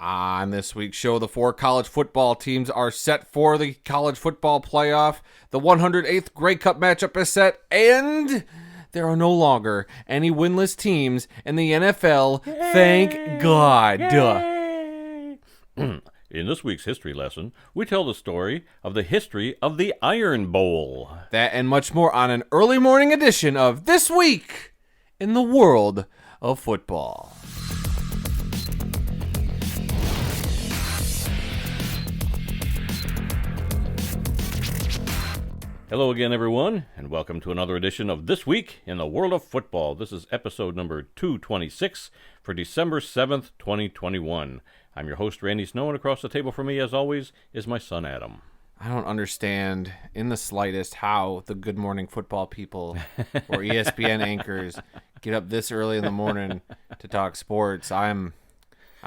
On this week's show, the 4 college football teams are set for the college football playoff. The 108th Grey Cup matchup is set, and there are no longer any winless teams in the NFL. Yay! Thank God. Yay! In this week's history lesson, we tell the story of the history of the Iron Bowl. That and much more on an early morning edition of This Week in the World of Football. Hello again, everyone, and welcome to another edition of This Week in the World of Football. This is episode number 226 for December 7th, 2021. I'm your host, Randy Snow, and across the table from me, as always, is my son, Adam. I don't understand in the slightest how the Good Morning Football people or ESPN anchors get up this early in the morning to talk sports. I'm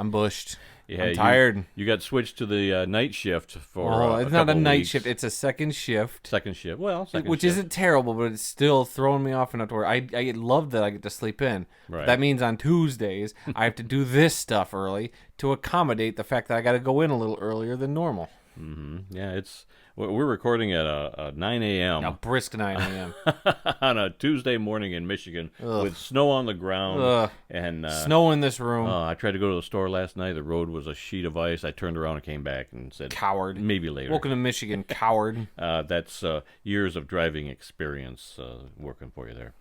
bushed. Yeah, I'm tired. You got switched to the night shift for it's not a night shift. It's a second shift. Second shift. Well, which isn't terrible, but it's still throwing me off enough to where I love that I get to sleep in. Right. That means on Tuesdays, I have to do this stuff early to accommodate the fact that I got to go in a little earlier than normal. Mm-hmm. Yeah, we're recording at a 9 a.m. A brisk 9 a.m. on a Tuesday morning in Michigan with snow on the ground. And snow in this room. I tried to go to the store last night. The road was a sheet of ice. I turned around and came back and said, "Coward. Maybe later." Welcome to Michigan, coward. That's years of driving experience working for you there.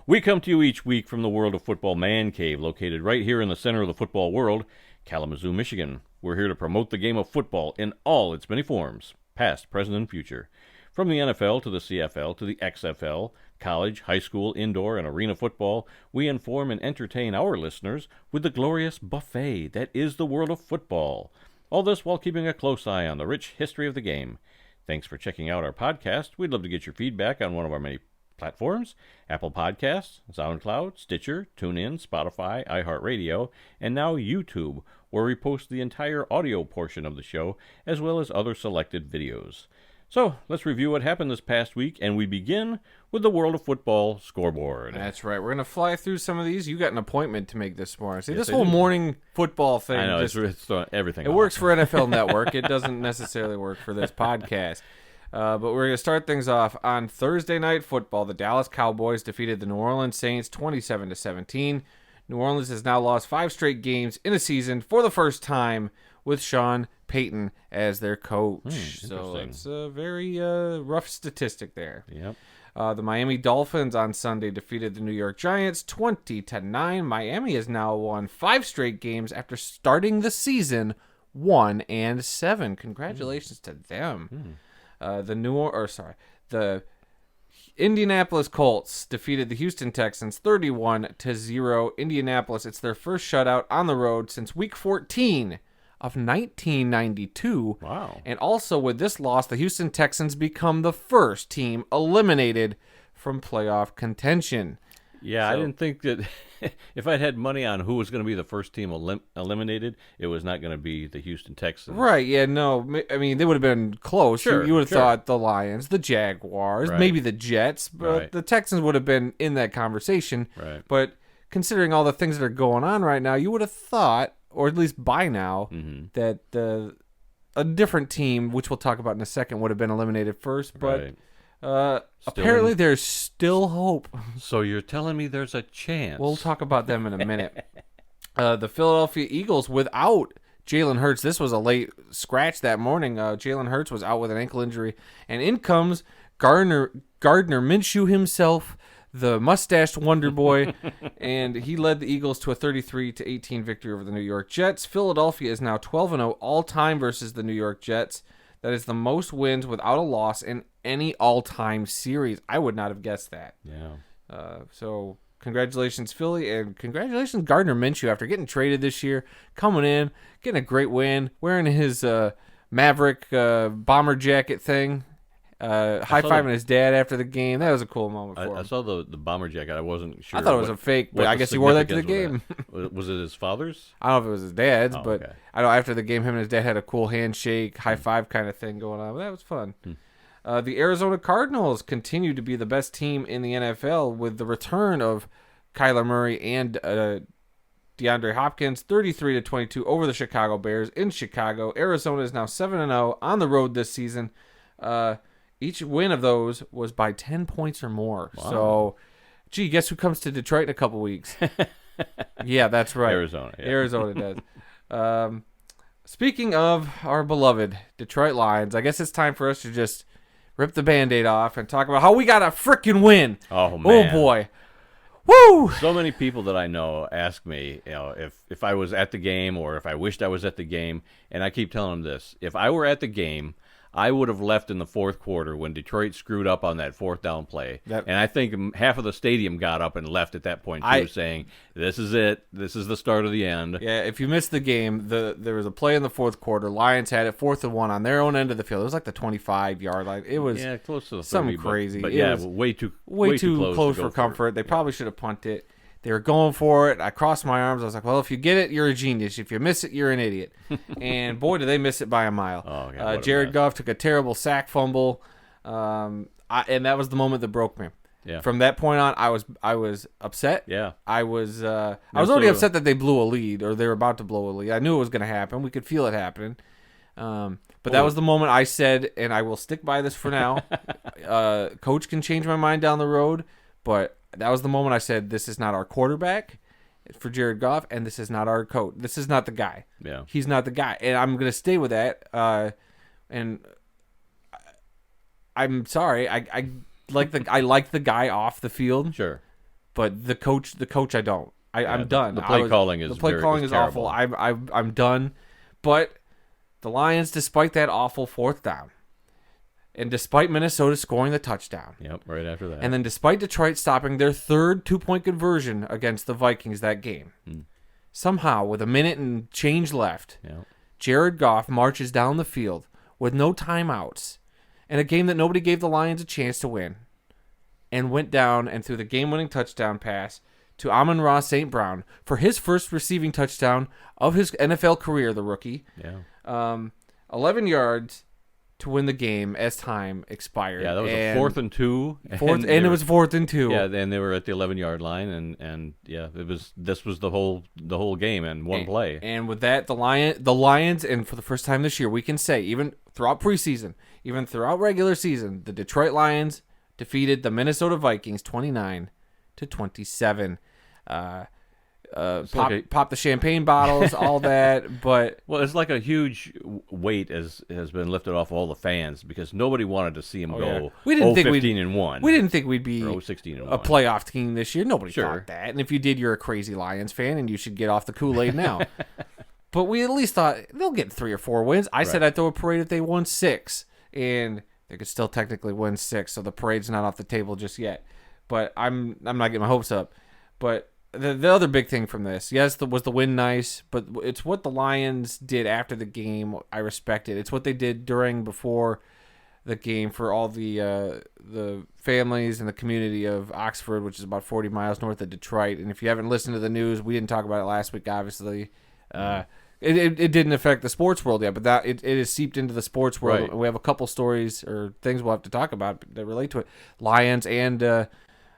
We come to you each week from the World of Football Man Cave, located right here in the center of the football world, Kalamazoo, Michigan. We're here to promote the game of football in all its many forms, past, present, and future. From the NFL to the CFL to the XFL, college, high school, indoor, and arena football, we inform and entertain our listeners with the glorious buffet that is the world of football. All this while keeping a close eye on the rich history of the game. Thanks for checking out our podcast. We'd love to get your feedback on one of our many platforms: Apple Podcasts, SoundCloud, Stitcher, TuneIn, Spotify, iHeartRadio, and now YouTube, where we post the entire audio portion of the show, as well as other selected videos. So, let's review what happened this past week, and we begin with the World of Football scoreboard. That's right. We're going to fly through some of these. You got an appointment to make this morning. See, yes, this whole morning football thing. I know, it's everything. It works for NFL Network. It doesn't necessarily work for this podcast. But we're going to start things off on Thursday Night Football. The Dallas Cowboys defeated the New Orleans Saints 27-17. New Orleans has now lost 5 straight games in a season for the first time with Sean Payton as their coach. So it's a very rough statistic there. Yep. The Miami Dolphins on Sunday defeated the New York Giants 20-9. Miami has now won 5 straight games after starting the season 1-7. Congratulations to them. The Indianapolis Colts defeated the Houston Texans 31-0. Indianapolis, it's their first shutout on the road since Week 14 of 1992. Wow. And also with this loss, the Houston Texans become the first team eliminated from playoff contention. Yeah, I didn't think that if I'd had money on who was going to be the first team eliminated, it was not going to be the Houston Texans. Right, yeah, no. I mean, they would have been close. Sure, you would have thought the Lions, the Jaguars, maybe the Jets, but the Texans would have been in that conversation. Right. But considering all the things that are going on right now, you would have thought, or at least by now, that a different team, which we'll talk about in a second, would have been eliminated first. But apparently there's still hope. So you're telling me there's a chance? We'll talk about them in a minute. The Philadelphia Eagles without Jalen Hurts. This was a late scratch that morning. Jalen Hurts was out with an ankle injury. And in comes Gardner Minshew himself, the mustached wonder boy. And he led the Eagles to a 33-18 victory over the New York Jets. Philadelphia is now 12-0 all-time versus the New York Jets. That is the most wins without a loss in any all-time series. I would not have guessed that. Yeah. So congratulations, Philly, and congratulations, Gardner Minshew, after getting traded this year, coming in, getting a great win, wearing his Maverick bomber jacket thing, high-fiving his dad after the game. That was a cool moment for him. I saw the bomber jacket. I wasn't sure. I thought it was a fake, but I guess he wore that to the game. Was it his father's? I don't know if it was his dad's, but okay. I know after the game, him and his dad had a cool handshake, high-five kind of thing going on. But that was fun. The Arizona Cardinals continue to be the best team in the NFL with the return of Kyler Murray and DeAndre Hopkins, 33-22 over the Chicago Bears in Chicago. Arizona is now 7-0 on the road this season. Each win of those was by 10 points or more. Wow. So, guess who comes to Detroit in a couple weeks? Yeah, that's right. Arizona. Yeah. Arizona does. Speaking of our beloved Detroit Lions, I guess it's time for us to just rip the Band-Aid off and talk about how we got a freaking win. Oh, man. Oh, boy. Woo! So many people that I know ask me, if I was at the game or if I wished I was at the game, and I keep telling them this. If I were at the game, I would have left in the fourth quarter when Detroit screwed up on that fourth down play. And I think half of the stadium got up and left at that point, too, saying, this is it. This is the start of the end. Yeah, if you missed the game, there was a play in the fourth quarter. Lions had it 4th and 1 on their own end of the field. It was like the 25-yard line. It was close to the 30, something crazy. But way too close for comfort. They probably should have punted it. They were going for it. I crossed my arms. I was like, well, if you get it, you're a genius. If you miss it, you're an idiot. And, boy, did they miss it by a mile. Oh, God, Jared Goff took a terrible sack fumble, and that was the moment that broke me. Yeah. From that point on, I was upset. Yeah. I was already upset that they blew a lead, or they were about to blow a lead. I knew it was going to happen. We could feel it happening. But that was the moment I said, and I will stick by this for now, Coach can change my mind down the road, but that was the moment I said, this is not our quarterback for Jared Goff, and this is not our coach. This is not the guy. Yeah. He's not the guy. And I'm going to stay with that. And I'm sorry. I like the guy off the field. Sure. But the coach I don't. I'm done. The play calling is awful. I'm done. But the Lions, despite that awful fourth down, and despite Minnesota scoring the touchdown. Yep, right after that. And then despite Detroit stopping their third 2-point conversion against the Vikings that game, somehow, with a minute and change left, Jared Goff marches down the field with no timeouts in a game that nobody gave the Lions a chance to win, and went down and threw the game-winning touchdown pass to Amon-Ra St. Brown for his first receiving touchdown of his NFL career, the rookie. Yeah. 11 yards to win the game as time expired. Yeah, that was a 4th and 2. And it was 4th and 2. Yeah, and they were at the 11-yard line, and this was the whole game and one play. And with that, the Lions, and for the first time this year, we can say, even throughout preseason, even throughout regular season, the Detroit Lions defeated the Minnesota Vikings 29-27. Pop the champagne bottles, all that, but it's like a huge weight has been lifted off all the fans because nobody wanted to see them go 15-1. We didn't think we'd be 16-1. A playoff team this year. Nobody Sure. thought that, and if you did, you're a crazy Lions fan, and you should get off the Kool-Aid now. But we at least thought they'll get 3 or 4 wins. I said I'd throw a parade if they won 6, and they could still technically win 6, so the parade's not off the table just yet. But I'm not getting my hopes up. But the other big thing from this, was the win nice, but it's what the Lions did after the game. I respect it. It's what they did before the game for all the families and the community of Oxford, which is about 40 miles north of Detroit. And if you haven't listened to the news, we didn't talk about it last week, obviously. It didn't affect the sports world yet, but that it is seeped into the sports world. Right. We have a couple stories or things we'll have to talk about that relate to it. Lions and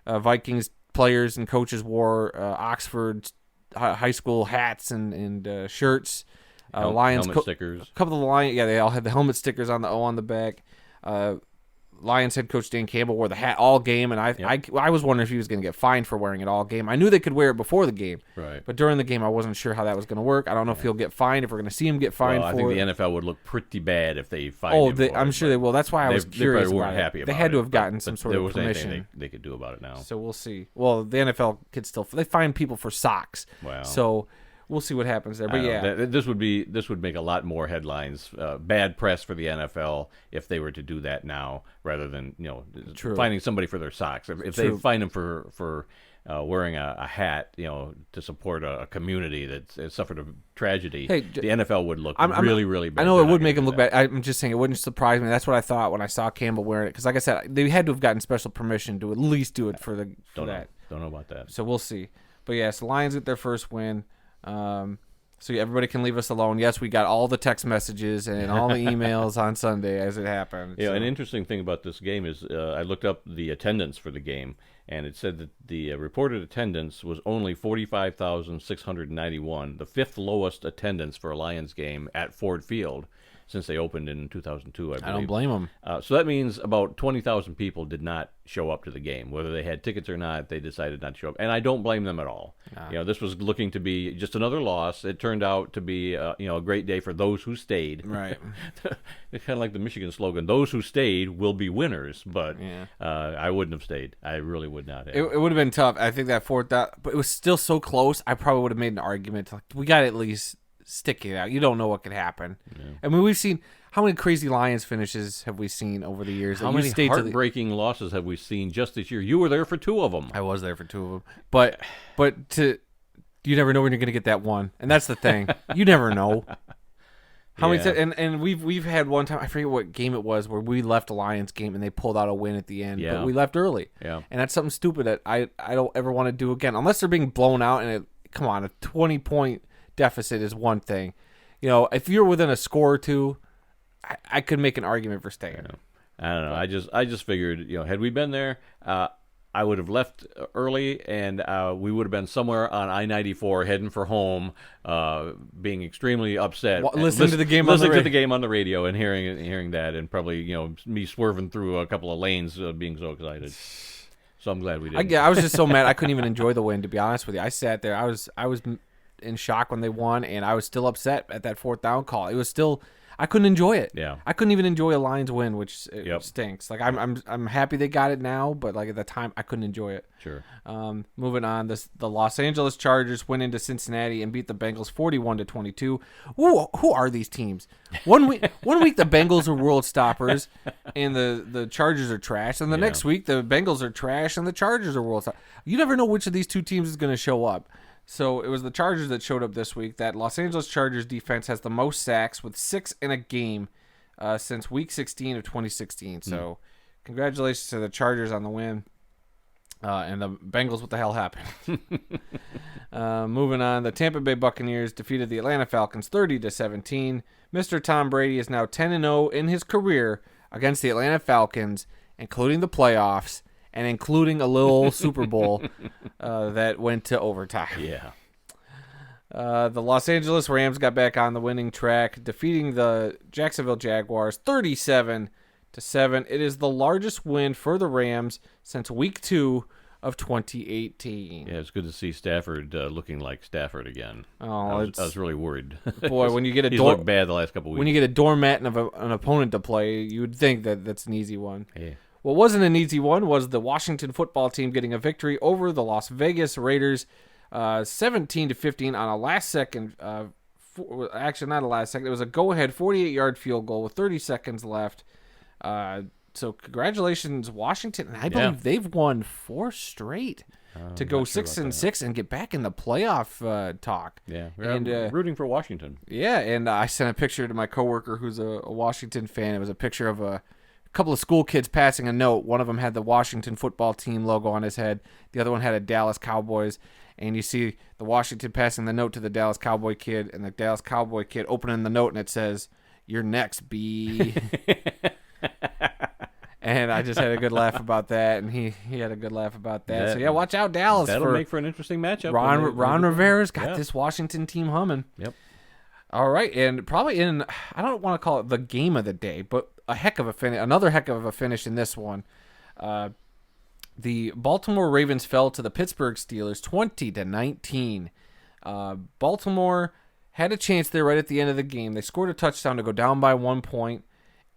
Vikings players and coaches wore Oxford high school hats and shirts. Lions helmet stickers. A couple of the Lions, they all had the helmet stickers on the O on the back. Lions head coach Dan Campbell wore the hat all game, and I was wondering if he was going to get fined for wearing it all game. I knew they could wear it before the game, but during the game I wasn't sure how that was going to work. I don't know if he'll get fined, if we're going to see him get fined for it. I think the NFL would look pretty bad if they fined him. I'm sure they will. That's why I was curious they about happy it. About they had to it, have gotten some sort of permission. Anything they could do about it now. So we'll see. Well, the NFL could still they fine people for socks. Wow. So we'll see what happens there. But this would make a lot more headlines, bad press for the NFL if they were to do that now rather than finding somebody for their socks. If they find them for wearing a hat, to support a community that's suffered a tragedy, the NFL would look really bad. I know it would make them look bad. I'm just saying it wouldn't surprise me. That's what I thought when I saw Campbell wearing it, because like I said, they had to have gotten special permission to at least do it for that. Don't know about that. So we'll see. But yes, the Lions get their first win. So everybody can leave us alone. Yes, we got all the text messages and all the emails on Sunday as it happened. Yeah, an interesting thing about this game is I looked up the attendance for the game, and it said that the reported attendance was only 45,691, the fifth lowest attendance for a Lions game at Ford Field since they opened in 2002, I believe. I don't blame them. So that means about 20,000 people did not show up to the game. Whether they had tickets or not, they decided not to show up. And I don't blame them at all. Nah. This was looking to be just another loss. It turned out to be a great day for those who stayed. Right. It's kind of like the Michigan slogan, those who stayed will be winners. But Yeah. I wouldn't have stayed. I really would not have. It would have been tough. I think that fourth down, but it was still so close. I probably would have made an argument. Like, we got to at least stick it out. You don't know what could happen. Yeah. I mean, we've seen how many crazy Lions finishes have we seen over the years? How many heartbreaking losses have we seen just this year? You were there for 2 of them. I was there for 2 of them, but you never know when you're going to get that one, and that's the thing. You never know. How many and we've had one time, I forget what game it was, where we left a Lions game and they pulled out a win at the end, but we left early. Yeah. And that's something stupid that I don't ever want to do again, unless they're being blown out. And come on, a 20-point deficit is one thing. If you're within a score or two, I could make an argument for staying. I don't know. I just figured, had we been there, I would have left early, and we would have been somewhere on I-94 heading for home, being extremely upset. Listening to the game on the radio and hearing that, and probably me swerving through a couple of lanes, being so excited. So I'm glad we didn't. I was just so mad I couldn't even enjoy the win. To be honest with you, I sat there. I was in shock when they won, and I was still upset at that fourth down call. It was still. I couldn't enjoy it. Yeah, I couldn't even enjoy a Lions win, which stinks. Like I'm happy they got it now, but like at the time I couldn't enjoy it. Sure. Moving on, the Los Angeles Chargers went into Cincinnati and beat the Bengals 41-22. Who are these teams? One week the Bengals are world stoppers, and the Chargers are trash, and the next week the Bengals are trash and the Chargers are world stoppers. You never know which of these two teams is going to show up. So it was the Chargers that showed up this week. That Los Angeles Chargers defense has the most sacks with 6 in a game since Week 16 of 2016. So congratulations to the Chargers on the win. And the Bengals, what the hell happened? Moving on, the Tampa Bay Buccaneers defeated the Atlanta Falcons 30-17. Mr. Tom Brady is now 10-0 in his career against the Atlanta Falcons, including the playoffs. And including a little Super Bowl that went to overtime. Yeah. The Los Angeles Rams got back on the winning track, defeating the Jacksonville Jaguars 37-7. It is the largest win for the Rams since Week 2 of 2018. Yeah, it's good to see Stafford looking like Stafford again. Oh, I was really worried. Boy, when you get he's looked bad the last couple of weeks. When you get a doormat and an opponent to play, you would think that that's an easy one. Yeah. What wasn't an easy one was the Washington football team getting a victory over the Las Vegas Raiders, 17-15 on a last-second. Actually, not a last second. It was a go-ahead 48-yard field goal with 30 seconds left. So congratulations, Washington. And I believe they've won 4 straight to go 6-6 and get back in the playoff talk. Yeah, we're rooting for Washington. Yeah, and I sent a picture to my coworker who's a Washington fan. It was a picture of a couple of school kids passing a note. One of them had the Washington football team logo on his head. The other one had a Dallas Cowboys. And you see the Washington passing the note to the Dallas Cowboy kid, and the Dallas Cowboy kid opening the note, and it says, "You're next, B." And I just had a good laugh about that, and he had a good laugh about that. So, yeah, watch out, Dallas. That'll make for an interesting matchup. Ron Rivera's got this Washington team humming. Yep. All right, and probably I don't want to call it the game of the day, but another heck of a finish in this one. The Baltimore Ravens fell to the Pittsburgh Steelers 20-19. Baltimore had a chance there right at the end of the game. They scored a touchdown to go down by 1 point,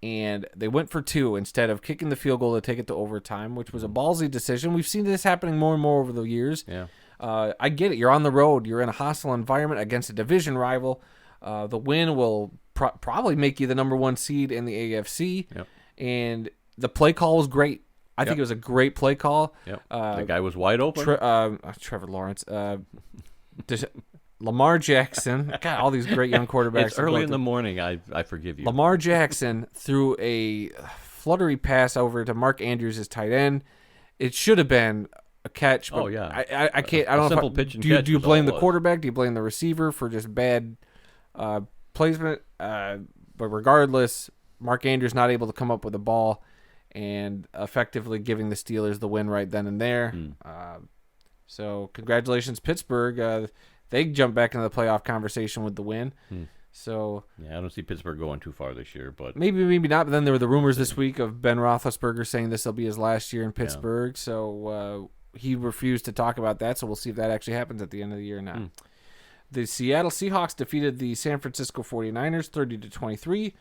and they went for 2 instead of kicking the field goal to take it to overtime, which was a ballsy decision. We've seen this happening more and more over the years. Yeah. I get it. You're on the road. You're in a hostile environment against a division rival. The win will probably make you the number 1 seed in the AFC. Yep. And the play call was great. I think it was a great play call. Yep. The guy was wide open. Trevor Lawrence. Lamar Jackson. God, all these great young quarterbacks. It's early in the morning. I forgive you. Lamar Jackson threw a fluttery pass over to Mark Andrews, his tight end. It should have been a catch. But I can't. I don't know. Do you blame the quarterback? Do you blame the receiver for just bad placement? But regardless, Mark Andrews not able to come up with the ball, and effectively giving the Steelers the win right then and there. So congratulations, Pittsburgh. They jumped back into the playoff conversation with the win. So yeah, I don't see Pittsburgh going too far this year, but maybe not. But then there were the rumors this week of Ben Roethlisberger saying this will be his last year in Pittsburgh. Yeah. So he refused to talk about that. So we'll see if that actually happens at the end of the year or not. The Seattle Seahawks defeated the San Francisco 49ers 30-23.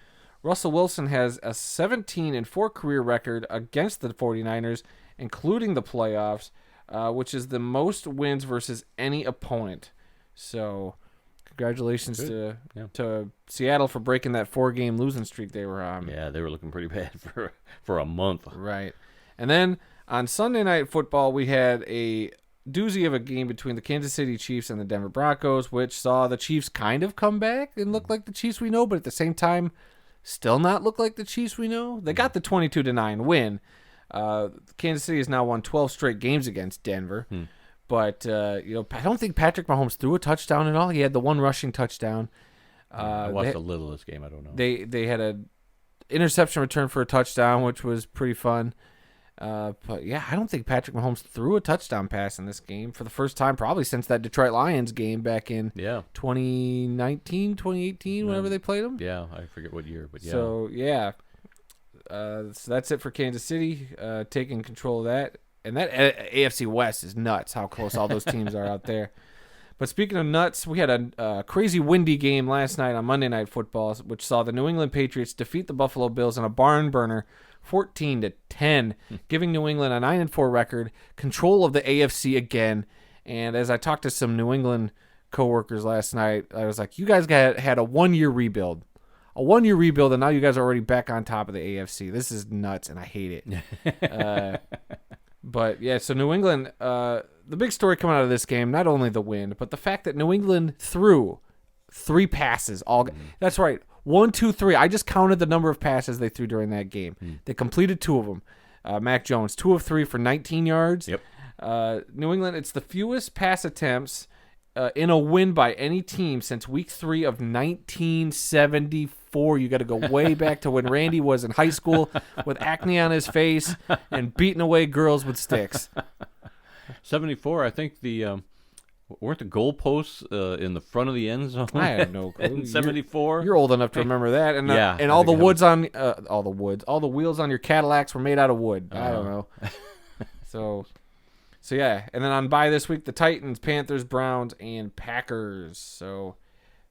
Russell Wilson has a 17-4 career record against the 49ers, including the playoffs, which is the most wins versus any opponent. So congratulations to Seattle for breaking that 4-game losing streak they were on. Yeah, they were looking pretty bad for a month. Right. And then on Sunday Night Football, we had a doozy of a game between the Kansas City Chiefs and the Denver Broncos, which saw the Chiefs kind of come back and look like the Chiefs we know, but at the same time, still not look like the Chiefs we know. They got the 22-9 win. Kansas City has now won 12 straight games against Denver. But, I don't think Patrick Mahomes threw a touchdown at all. He had the one rushing touchdown. I watched a little of this game. I don't know. They had an interception return for a touchdown, which was pretty fun. But, yeah, I don't think Patrick Mahomes threw a touchdown pass in this game for the first time probably since that Detroit Lions game back in 2019, 2018, whenever they played them. Yeah, I forget what year, but yeah. So, yeah. So that's it for Kansas City, taking control of that. And that AFC West is nuts, how close all those teams are out there. But speaking of nuts, we had a crazy windy game last night on Monday Night Football, which saw the New England Patriots defeat the Buffalo Bills in a barn burner 14-10, giving New England a 9-4 record, control of the AFC again. And as I talked to some New England coworkers last night, I was like, you guys had a 1-year rebuild. A 1-year rebuild, and now you guys are already back on top of the AFC. This is nuts, and I hate it. But, yeah, so New England, the big story coming out of this game, not only the win, but the fact that New England threw 3 passes. That's right, 1, 2, 3. I just counted the number of passes they threw during that game. They completed 2 of them. Mac Jones, 2 of 3 for 19 yards. Yep. New England, it's the fewest pass attempts in a win by any team since week 3 of 1974. You got to go way back to when Randy was in high school with acne on his face and beating away girls with sticks. 74, I think weren't the goalposts in the front of the end zone? I have no clue. In 74? You're old enough to remember that. And yeah, and all the wheels on your Cadillacs were made out of wood. I don't know. So yeah, and then on bye this week, the Titans, Panthers, Browns, and Packers. So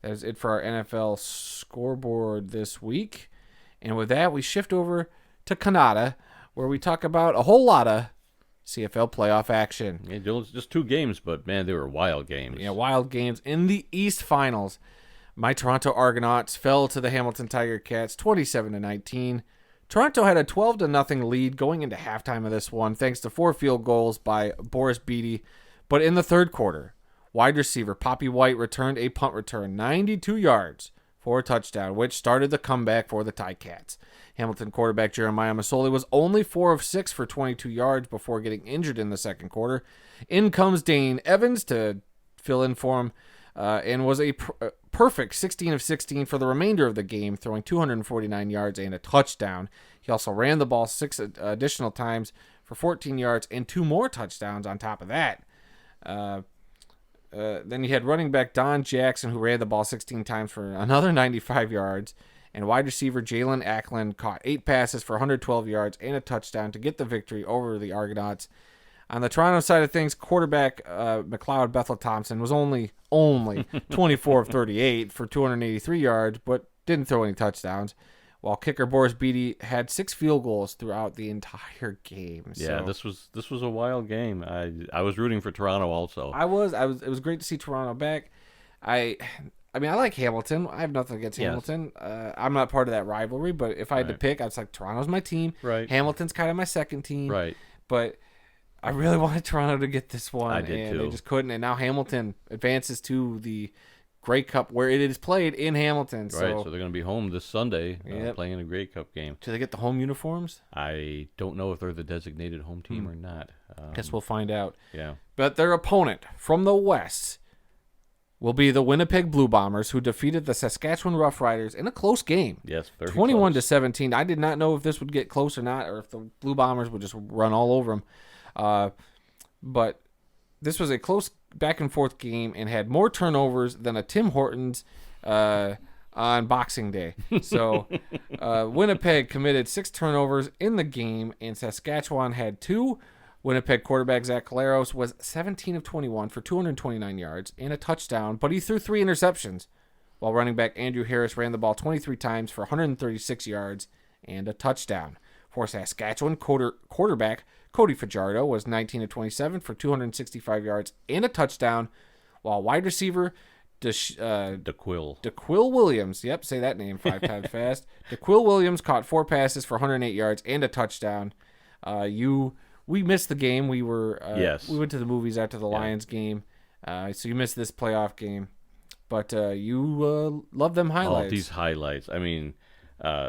that's it for our NFL scoreboard this week. And with that, we shift over to Canada, where we talk about a whole lot of CFL playoff action. Yeah, just 2 games, but, man, they were wild games. Yeah, wild games. In the East Finals, my Toronto Argonauts fell to the Hamilton Tiger Cats 27-19. Toronto had a 12-0 lead going into halftime of this one, thanks to 4 field goals by Boris Beatty. But in the third quarter, wide receiver Poppy White returned a punt return 92 yards for a touchdown, which started the comeback for the Ticats. Hamilton quarterback Jeremiah Masoli was only 4 of 6 for 22 yards before getting injured in the second quarter. In comes Dane Evans to fill in for him and was a perfect 16 of 16 for the remainder of the game, throwing 249 yards and a touchdown. He also ran the ball 6 additional times for 14 yards and 2 more touchdowns on top of that. Then you had running back Don Jackson, who ran the ball 16 times for another 95 yards. And wide receiver Jalen Ackland caught 8 passes for 112 yards and a touchdown to get the victory over the Argonauts. On the Toronto side of things, quarterback McLeod Bethel Thompson was only 24 of 38 for 283 yards, but didn't throw any touchdowns. While kicker Boris Beatty had 6 field goals throughout the entire game. Yeah, this was a wild game. I was rooting for Toronto also. It was great to see Toronto back. I like Hamilton. I have nothing against Hamilton. I'm not part of that rivalry, but if I had to pick, I was like, Toronto's my team. Right. Hamilton's kind of my second team. Right. But I really wanted Toronto to get this one. I did and too. They just couldn't. And now Hamilton advances to the Grey Cup, where it is played in Hamilton. Right, so they're going to be home this Sunday playing in a Grey Cup game. Do they get the home uniforms? I don't know if they're the designated home team or not. Guess we'll find out. Yeah. But their opponent from the West will be the Winnipeg Blue Bombers, who defeated the Saskatchewan Roughriders in a close game. Yes, very 21-17. I did not know if this would get close or not, or if the Blue Bombers would just run all over them. But this was a close back-and-forth game and had more turnovers than a Tim Hortons on Boxing Day. So Winnipeg committed 6 turnovers in the game, and Saskatchewan had 2. Winnipeg quarterback Zach Collaros was 17 of 21 for 229 yards and a touchdown, but he threw 3 interceptions, while running back Andrew Harris ran the ball 23 times for 136 yards and a touchdown. For Saskatchewan, quarterback Cody Fajardo was 19 of 27 for 265 yards and a touchdown, while wide receiver DeQuill Williams, yep, say that name 5 times fast. DeQuill Williams caught 4 passes for 108 yards and a touchdown. We missed the game. We were yes. We went to the movies after the Lions game, so you missed this playoff game. But you love them highlights. Oh, these highlights. I mean,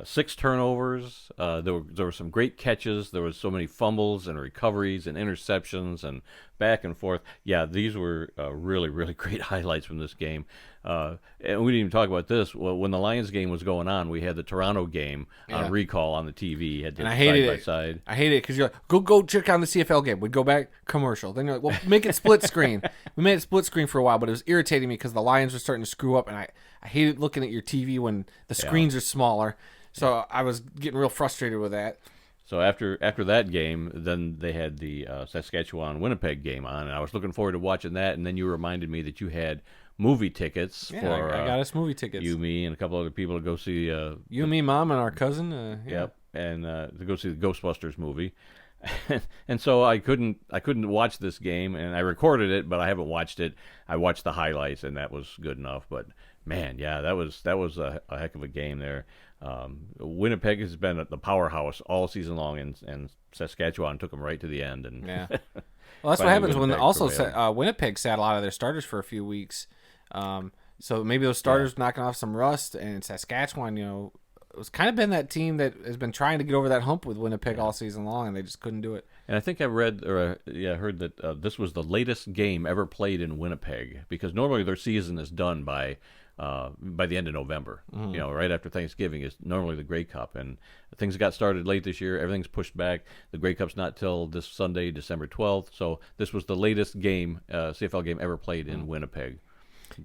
6 turnovers. There were some great catches. There was so many fumbles and recoveries and interceptions and back and forth. Yeah, these were really, really great highlights from this game. And we didn't even talk about this. Well, when the Lions game was going on, we had the Toronto game on recall on the TV. Had and I hated it. Side. I hated it because you're like, go check on the CFL game. We'd go back, commercial. Then you're like, well, make it split screen. We made it split screen for a while, but it was irritating me because the Lions were starting to screw up, and I hated looking at your TV when the screens are smaller. So I was getting real frustrated with that. So after that game, then they had the Saskatchewan-Winnipeg game on, and I was looking forward to watching that, and then you reminded me that you had movie tickets for I got us movie tickets. You, me, and a couple other people to go see you, me, Mom, and our cousin. Yep, and to go see the Ghostbusters movie. And so I couldn't watch this game, and I recorded it, but I haven't watched it. I watched the highlights, and that was good enough. But man, yeah, that was a heck of a game there. Winnipeg has been the powerhouse all season long, and Saskatchewan took them right to the end. And well, that's what happens when Winnipeg sat a lot of their starters for a few weeks. So maybe those starters knocking off some rust, and Saskatchewan, it's kind of been that team that has been trying to get over that hump with Winnipeg all season long, and they just couldn't do it. And I think I read or heard that this was the latest game ever played in Winnipeg, because normally their season is done by the end of November. Mm-hmm. Right after Thanksgiving is normally the Grey Cup, and things got started late this year. Everything's pushed back. The Grey Cup's not till this Sunday, December 12th. So this was the latest game, CFL game ever played in Winnipeg.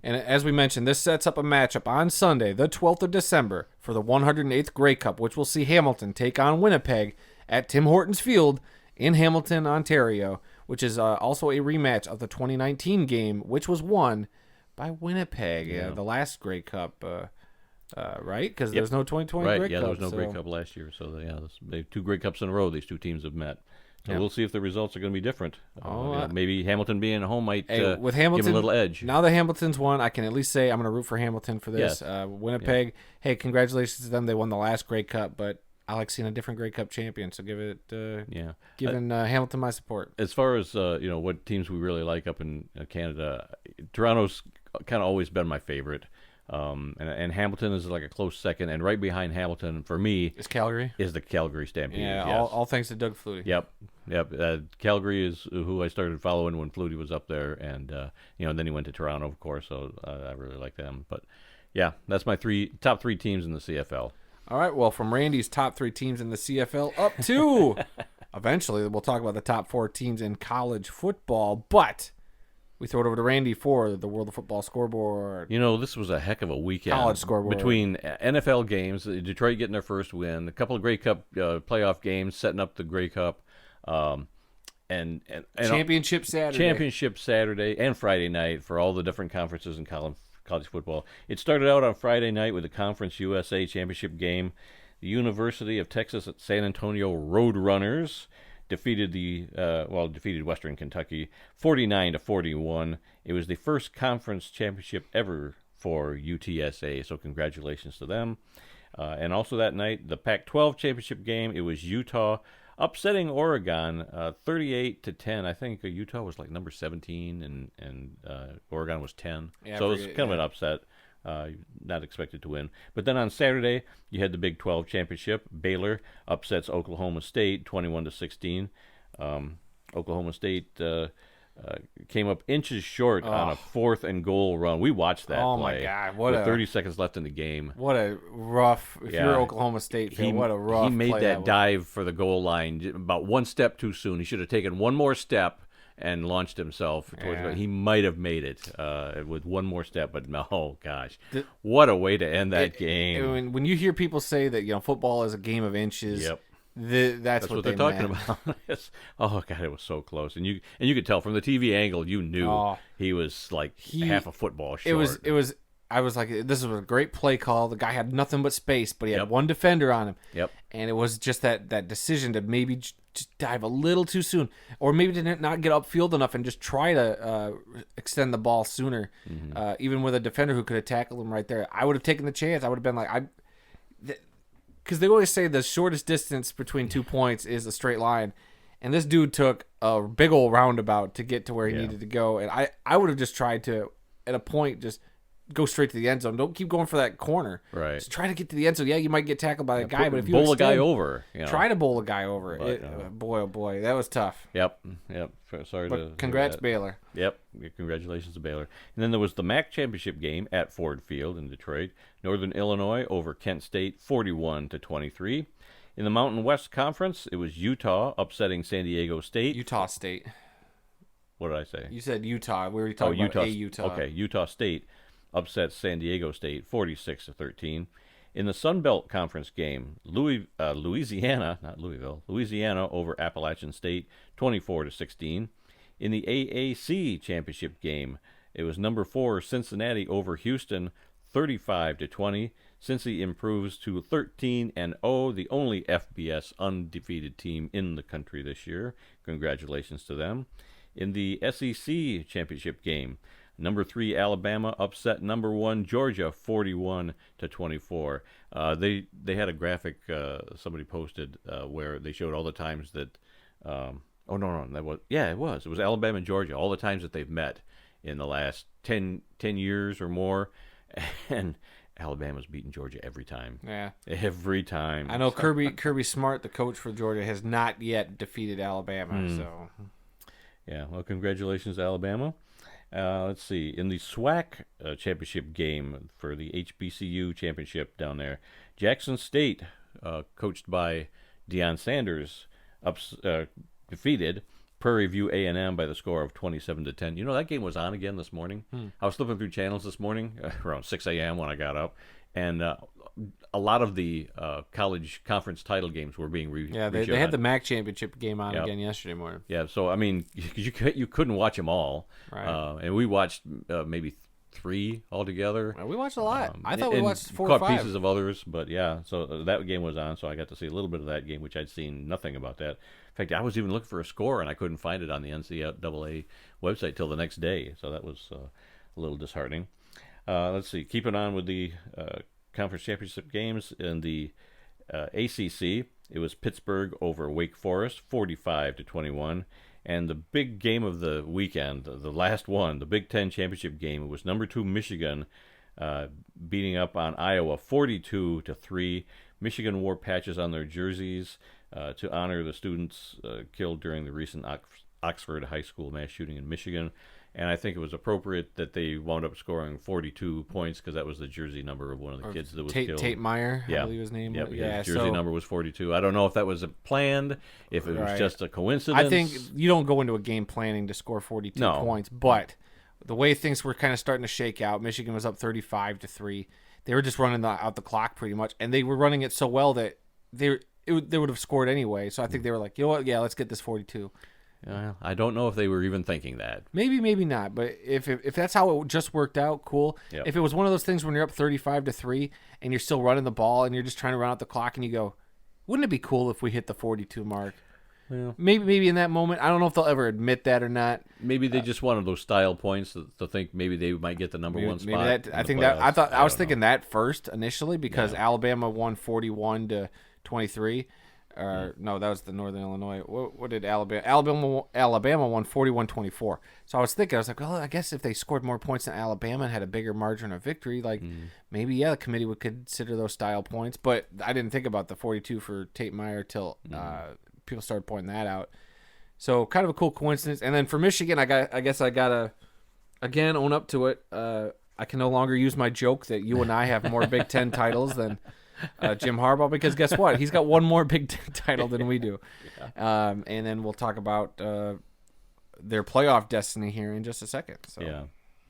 And as we mentioned, this sets up a matchup on Sunday, the 12th of December, for the 108th Grey Cup, which will see Hamilton take on Winnipeg at Tim Hortons Field in Hamilton, Ontario, which is also a rematch of the 2019 game, which was won by Winnipeg, the last Grey Cup, right? Because there's no 2020 Grey Cup. Right, there was no Grey Cup last year. So, they have 2 Grey Cups in a row, these 2 teams have met. So we'll see if the results are going to be different. Maybe Hamilton being at home might with Hamilton, give them a little edge. Now that Hamilton's won, I can at least say I'm going to root for Hamilton for this. Yes. Winnipeg, hey, congratulations to them. They won the last Grey Cup, but I like seeing a different Grey Cup champion. So giving Hamilton my support. As far as what teams we really like up in Canada, Toronto's kind of always been my favorite. And Hamilton is like a close second, and right behind Hamilton for me is Calgary. Is the Calgary Stampede? Yeah, yes. all thanks to Doug Flutie. Yep. Calgary is who I started following when Flutie was up there, and then he went to Toronto, of course. So I really like them. But yeah, that's my top three teams in the CFL. All right. Well, from Randy's top 3 teams in the CFL up to eventually we'll talk about the top 4 teams in college football, but. We throw it over to Randy for the World of Football scoreboard. This was a heck of a weekend. College scoreboard. Between NFL games, Detroit getting their first win, a couple of Grey Cup playoff games, setting up the Grey Cup, and Championship Saturday and Friday night for all the different conferences in college football. It started out on Friday night with the Conference USA Championship game. The University of Texas at San Antonio Roadrunners defeated Western Kentucky 49-41. It was the first conference championship ever for UTSA, so congratulations to them. And also that night, the Pac-12 championship game, it was Utah upsetting Oregon 38-10. I think Utah was like number 17 and Oregon was 10. Yeah, so it was kind of an upset. Not expected to win. But then on Saturday, you had the Big 12 championship. Baylor upsets Oklahoma State 21-16. Oklahoma State came up inches short on a 4th and goal run. We watched that Oh play. my God! With 30 seconds left in the game. What a rough. If you're Oklahoma State fan, what a rough. He made play that dive for the goal line about one step too soon. He should have taken one more step and launched himself towards the. He might have made it with one more step, but no, gosh, what a way to end that game. When you hear people say that football is a game of inches. Yep. That's what they're talking about. Oh God, it was so close, and you could tell from the TV angle, you knew he was like half a football short. It was. I was like, this was a great play call. The guy had nothing but space, but he had one defender on him. Yep. And it was just that decision to maybe just dive a little too soon, or maybe to not get upfield enough and just try to extend the ball sooner. Even with a defender who could have tackled him right there, I would have taken the chance. I would have been like, because they always say the shortest distance between 2 points is a straight line, and this dude took a big old roundabout to get to where he needed to go, and I would have just tried to, at a point, just go straight to the end zone. Don't keep going for that corner. Right. Just try to get to the end zone. Yeah, you might get tackled by a guy, but if you bowl a guy over, try to bowl a guy over. Boy, oh boy, that was tough. Yep. Sorry but congrats, Baylor. Yep. Congratulations to Baylor. And then there was the MAC championship game at Ford Field in Detroit. Northern Illinois over Kent State, 41-23. In the Mountain West Conference, it was Utah upsetting San Diego State. Utah State. What did I say? You said Utah. We were talking about Utah. Okay, Utah State upset San Diego State 46-13. In the Sun Belt Conference game, Louisiana over Appalachian State 24-16. In the AAC championship game, it was number 4 Cincinnati over Houston 35-20. Cincy improves to 13-0, the only FBS undefeated team in the country this year. Congratulations to them. In the SEC championship game, number 3 Alabama upset number 1 Georgia 41-24. They had a graphic somebody posted where they showed all the times that it was Alabama and Georgia, all the times that they've met in the last 10 years or more, and Alabama's beaten Georgia every time. Yeah, every time. I know Kirby Smart, the coach for Georgia, has not yet defeated Alabama. So yeah, well, congratulations, Alabama. Let's see. In the SWAC championship game for the HBCU championship down there, Jackson State, coached by Deion Sanders, defeated Prairie View A&M by the score of 27-10. You know, that game was on again this morning. I was flipping through channels this morning around 6 a.m. when I got up, and a lot of the college conference title games were being reshot. Yeah, they had the MAC championship game on again yesterday morning. Yeah, so I mean, you couldn't watch them all, right? And we watched maybe 3 altogether. We watched a lot. I thought we watched 4 or or 5. Caught pieces of others, but yeah. So that game was on, so I got to see a little bit of that game, which I'd seen nothing about that. In fact, I was even looking for a score, and I couldn't find it on the NCAA website till the next day. So that was a little disheartening. Let's see. Keeping on with the conference championship games in the ACC, it was Pittsburgh over Wake Forest, 45-21. And the big game of the weekend, the last one, the Big Ten championship game, it was number 2 Michigan beating up on Iowa 42-3. Michigan wore patches on their jerseys to honor the students killed during the recent Oxford high school mass shooting in Michigan. And I think it was appropriate that they wound up scoring 42 points because that was the jersey number of one of the kids that was killed. Tate Meyer, I believe his name. Yep, his jersey number was 42. I don't know if that was planned, if it was just a coincidence. I think you don't go into a game planning to score 42 points, but the way things were kind of starting to shake out, Michigan was up 35-3. They were just running out the clock pretty much, and they were running it so well that they would have scored anyway. So I think they were like, you know what, yeah, let's get this 42. I don't know if they were even thinking that. Maybe not. But if that's how it just worked out, cool. Yep. If it was one of those things when you're up 35-3 and you're still running the ball and you're just trying to run out the clock and you go, wouldn't it be cool if we hit the 42 mark? Well, maybe in that moment. I don't know if they'll ever admit that or not. Maybe they just wanted those style points to think maybe they might get the number 1 spot. I was thinking that first initially because Alabama won 41-23. No, that was the Northern Illinois. What did Alabama? Alabama won 41-24. So I was thinking, I was like, well, I guess if they scored more points than Alabama and had a bigger margin of victory, like maybe the committee would consider those style points. But I didn't think about the 42 for Tate Meyer till people started pointing that out. So kind of a cool coincidence. And then for Michigan, I guess I gotta again own up to it. I can no longer use my joke that you and I have more Big Ten titles than Jim Harbaugh, because guess what? He's got one more Big Ten title than we do. And then we'll talk about their playoff destiny here in just a second. So.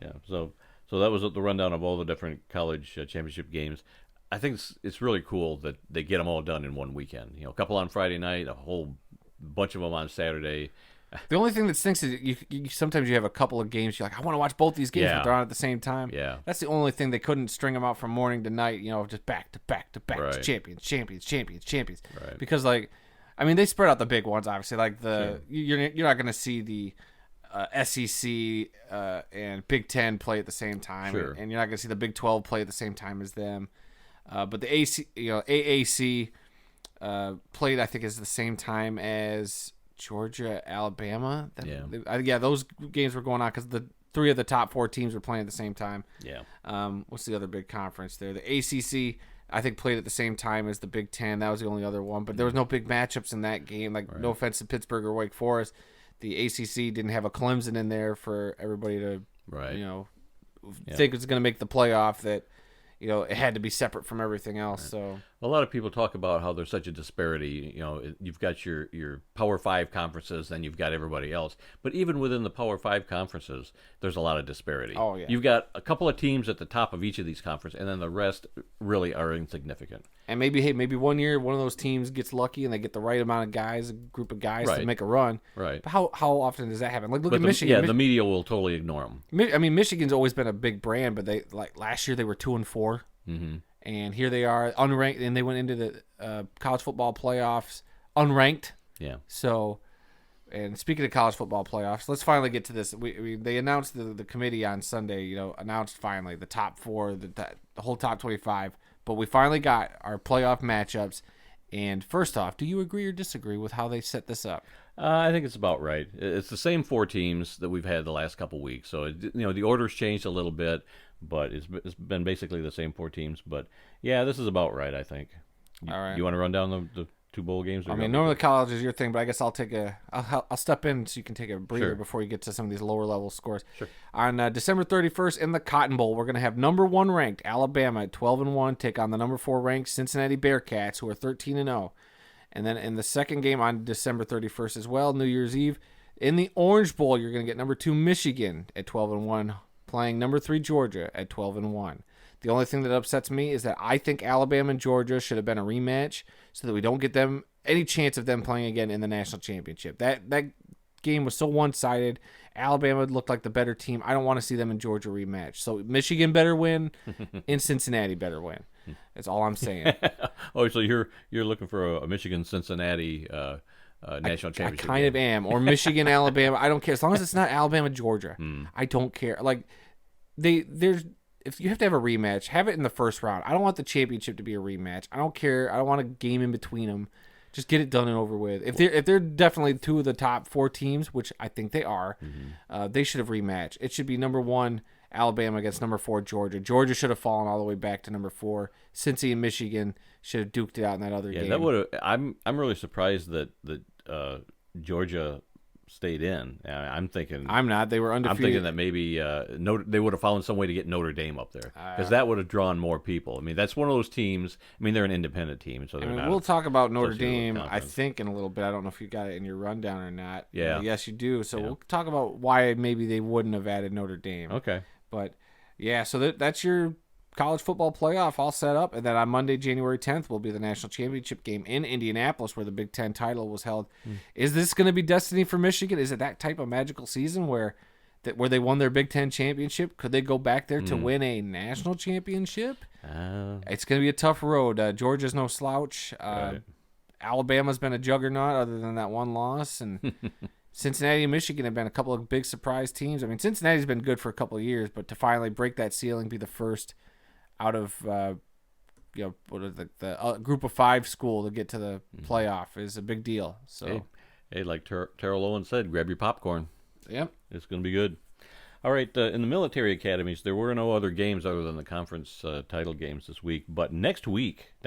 Yeah. So that was the rundown of all the different college championship games. I think it's really cool that they get them all done in one weekend. A couple on Friday night, a whole bunch of them on Saturday. The only thing that stinks is you sometimes you have a couple of games. You're like, I want to watch both these games, but they're on at the same time. Yeah, that's the only thing. They couldn't string them out from morning to night. Just back to back to back. Right. Champions. Right. Because they spread out the big ones. Obviously, you're not going to see the SEC and Big Ten play at the same time, and you're not going to see the Big 12 play at the same time as them. But the AAC played, I think, is the same time as Georgia, Alabama. Those games were going on because the 3 of the top 4 teams were playing at the same time. Yeah. What's the other big conference there? The ACC, I think, played at the same time as the Big Ten. That was the only other one, but there was no big matchups in that game. No offense to Pittsburgh or Wake Forest, the ACC didn't have a Clemson in there for everybody to, think it's going to make the playoff. That it had to be separate from everything else. Right. So a lot of people talk about how there's such a disparity. You've got your Power 5 conferences, then you've got everybody else. But even within the Power 5 conferences, there's a lot of disparity. Oh, yeah. You've got a couple of teams at the top of each of these conferences, and then the rest really are insignificant. And maybe 1 year one of those teams gets lucky and they get the right amount of guys, a group of guys to make a run. Right. But how often does that happen? Look at Michigan. Yeah, the media will totally ignore them. Michigan's always been a big brand, but they last year they were 2-4. Mm-hmm. And here they are unranked, and they went into the college football playoffs unranked. Yeah. So, and speaking of college football playoffs, let's finally get to this. They announced the committee on Sunday. Announced finally the top 4, the whole top 25. But we finally got our playoff matchups. And first off, do you agree or disagree with how they set this up? I think it's about right. It's the same 4 teams that we've had the last couple weeks. So the order's changed a little bit, but it's been basically the same 4 teams. But yeah, this is about right, I think. All right. You want to run down the 2 bowl games? Normally college is your thing, but I guess I'll step in so you can take a breather before you get to some of these lower level scores. Sure. On December 31st in the Cotton Bowl, we're going to have number 1 ranked Alabama at 12-1 take on the number 4 ranked Cincinnati Bearcats, who are 13-0. And then in the second game on December 31st as well, New Year's Eve, in the Orange Bowl, you're going to get number 2 Michigan at 12-1 playing number 3 Georgia at 12-1. The only thing that upsets me is that I think Alabama and Georgia should have been a rematch so that we don't get them any chance of them playing again in the national championship. That game was so one-sided. Alabama looked like the better team. I don't want to see them in Georgia rematch. So Michigan better win and Cincinnati better win. That's all I'm saying. Oh, so you're looking for a Michigan-Cincinnati national championship? I kind of am. Or Michigan-Alabama. I don't care. As long as it's not Alabama-Georgia. I don't care. If you have to have a rematch, have it in the first round. I don't want the championship to be a rematch. I don't care. I don't want a game in between them. Just get it done and over with. If they're definitely 2 of the top 4 teams, which I think they are, they should have rematched. It should be number 1 Alabama against number 4 Georgia. Georgia should have fallen all the way back to number 4. Cincy and Michigan should have duked it out in that other game. Yeah, that would have. I'm really surprised that Georgia stayed in. I'm thinking. I'm not. They were undefeated. I'm thinking that maybe they would have found some way to get Notre Dame up there because that would have drawn more people. That's one of those teams. They're an independent team, so they're not. We'll talk about Notre Dame, I think, in a little bit. I don't know if you got it in your rundown or not. Yeah. Yes, you do. So we'll talk about why maybe they wouldn't have added Notre Dame. Okay. But yeah, so that's your college football playoff all set up, and then on Monday, January 10th, will be the national championship game in Indianapolis, where the Big Ten title was held. Is this going to be destiny for Michigan? Is it that type of magical season where they won their Big Ten championship? Could they go back there to win a national championship? It's going to be a tough road. Georgia's no slouch. Right. Alabama's been a juggernaut other than that one loss, and Cincinnati and Michigan have been a couple of big surprise teams. Cincinnati's been good for a couple of years, but to finally break that ceiling, be the first out of the group of 5 school to get to the playoff is a big deal. So, hey, like Terrell Owens said, grab your popcorn. Yep, it's going to be good. All right, in the military academies, there were no other games other than the conference title games this week. But next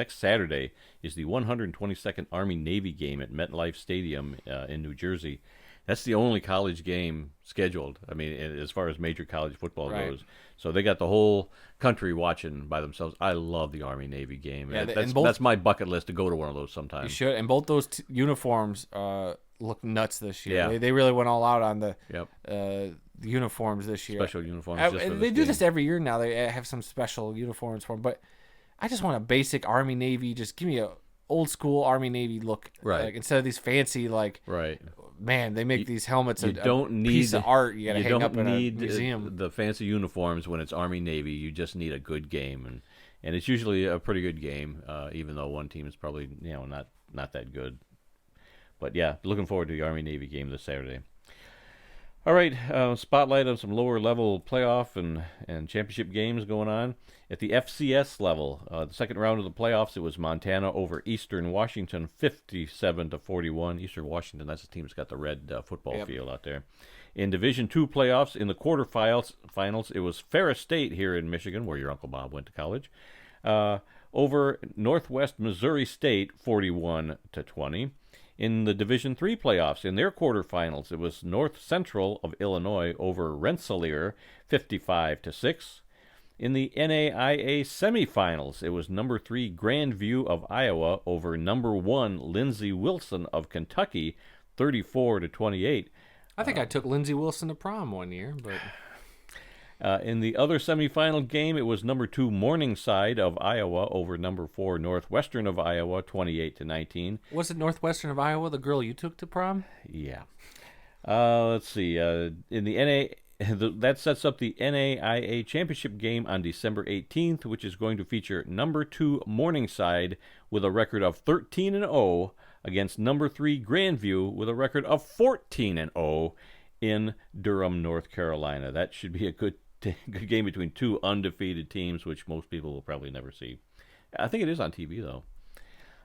Saturday, is the 122nd Army Navy game at MetLife Stadium in New Jersey. That's the only college game scheduled. I mean, as far as major college football Right. goes. So they got the whole country watching by themselves. I love the Army-Navy game. Yeah, That's my bucket list to go to one of those You sometime. should. And both those uniforms look nuts this year. Yeah. They really went all out on the Yep. the uniforms this year. Special uniforms. Just for They do game. this every year now. They have some special uniforms for them. But I just want a basic Army Navy. Just give me a old school Army Navy look. Right. Like, instead of these fancy Right. man, they make these helmets You a don't need piece of art you got to you hang don't up in a need museum. the fancy uniforms when it's Army Navy. You just need a good game, and it's usually a pretty good game, even though one team is probably not that good. But yeah, looking forward to the Army Navy game this Saturday. All right, spotlight on some lower level playoff and championship games going on. At the FCS level, the second round of the playoffs, it was Montana over Eastern Washington, 57-41. Eastern Washington, that's the team that's got the red football field out there. In Division II playoffs, in the quarterfinals, it was Ferris State here in Michigan, where your Uncle Bob went to college, over Northwest Missouri State, 41-20. In the Division III playoffs, in their quarterfinals, it was North Central of Illinois over Rensselaer, 55-6. In the NAIA semifinals, it was number 3 Grandview of Iowa over number 1 Lindsey Wilson of Kentucky, 34-28. I think I took Lindsey Wilson to prom one year, but In the other semifinal game, it was number 2 Morningside of Iowa over number 4 Northwestern of Iowa, 28-19. was it Northwestern of Iowa, the girl you took to prom? Yeah. Let's see. In the that sets up the NAIA championship game on December 18th, which is going to feature number 2 Morningside with a record of 13-0 against number 3 Grandview with a record of 14-0 in Durham, North Carolina. That should be a good game between two undefeated teams, which most people will probably never see. I think it is on TV, though.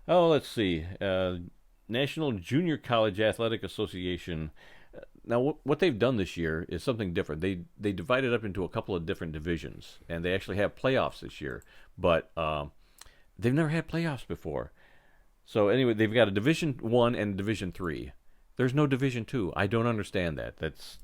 Oh, let's see. National Junior College Athletic Association. Now, what they've done this year is something different. They divided up into a couple of different divisions, and they actually have playoffs this year. But they've never had playoffs before. So anyway, they've got a Division 1 and Division 3. There's no Division 2. I don't understand that. That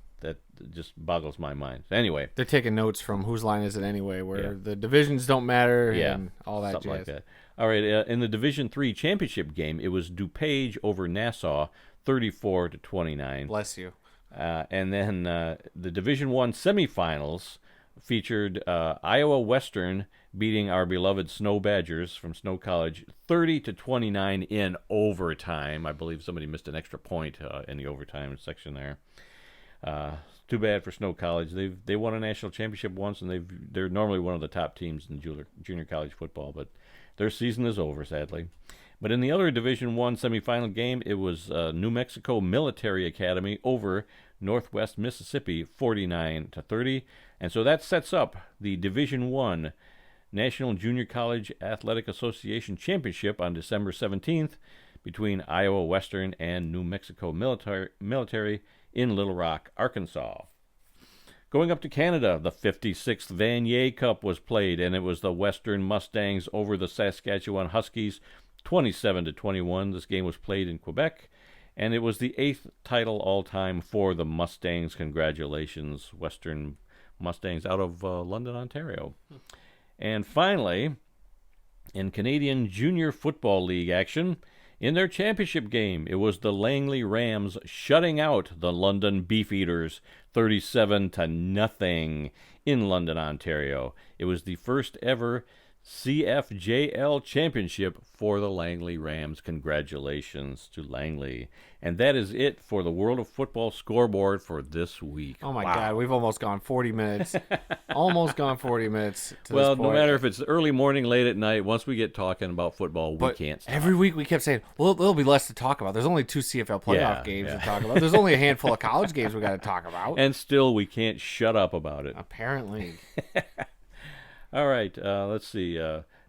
just boggles my mind. Anyway, They're taking notes from Whose Line Is It Anyway, where the divisions don't matter and all that something jazz. like that. All right, in the Division 3 championship game, it was DuPage over Nassau, 34-29. Bless you. And then the Division 1 semifinals featured Iowa Western beating our beloved Snow Badgers from Snow College 30-29 in overtime. I believe somebody missed an extra point in the overtime section there. Too bad for Snow College. They won a national championship once, and they're normally one of the top teams in junior college football, but their season is over, sadly. But in the other Division I semifinal game, it was New Mexico Military Academy over Northwest Mississippi, 49-30. And so that sets up the Division I National Junior College Athletic Association Championship on December 17th between Iowa Western and New Mexico Military in Little Rock, Arkansas. Going up to Canada, the 56th Vanier Cup was played, and it was the Western Mustangs over the Saskatchewan Huskies, 27-21. This game was played in Quebec, and it was the 8th title all-time for the Mustangs. Congratulations, Western Mustangs out of London, Ontario. And finally, in Canadian Junior Football League action, in their championship game, it was the Langley Rams shutting out the London Beefeaters 37-0 in London, Ontario. It was the first ever CFJL championship for the Langley Rams. Congratulations to Langley. And that is it for the World of Football scoreboard for this week. Oh, my God. We've almost gone 40 minutes. Almost gone 40 minutes to Well, this point. no matter if it's early morning, late at night, once we get talking about football, we can't stop. Every week we kept saying, well, there'll be less to talk about. There's only 2 CFL playoff games to talk about. There's only a handful of college games we got to talk about. And still, we can't shut up about it. Apparently. All right, let's see.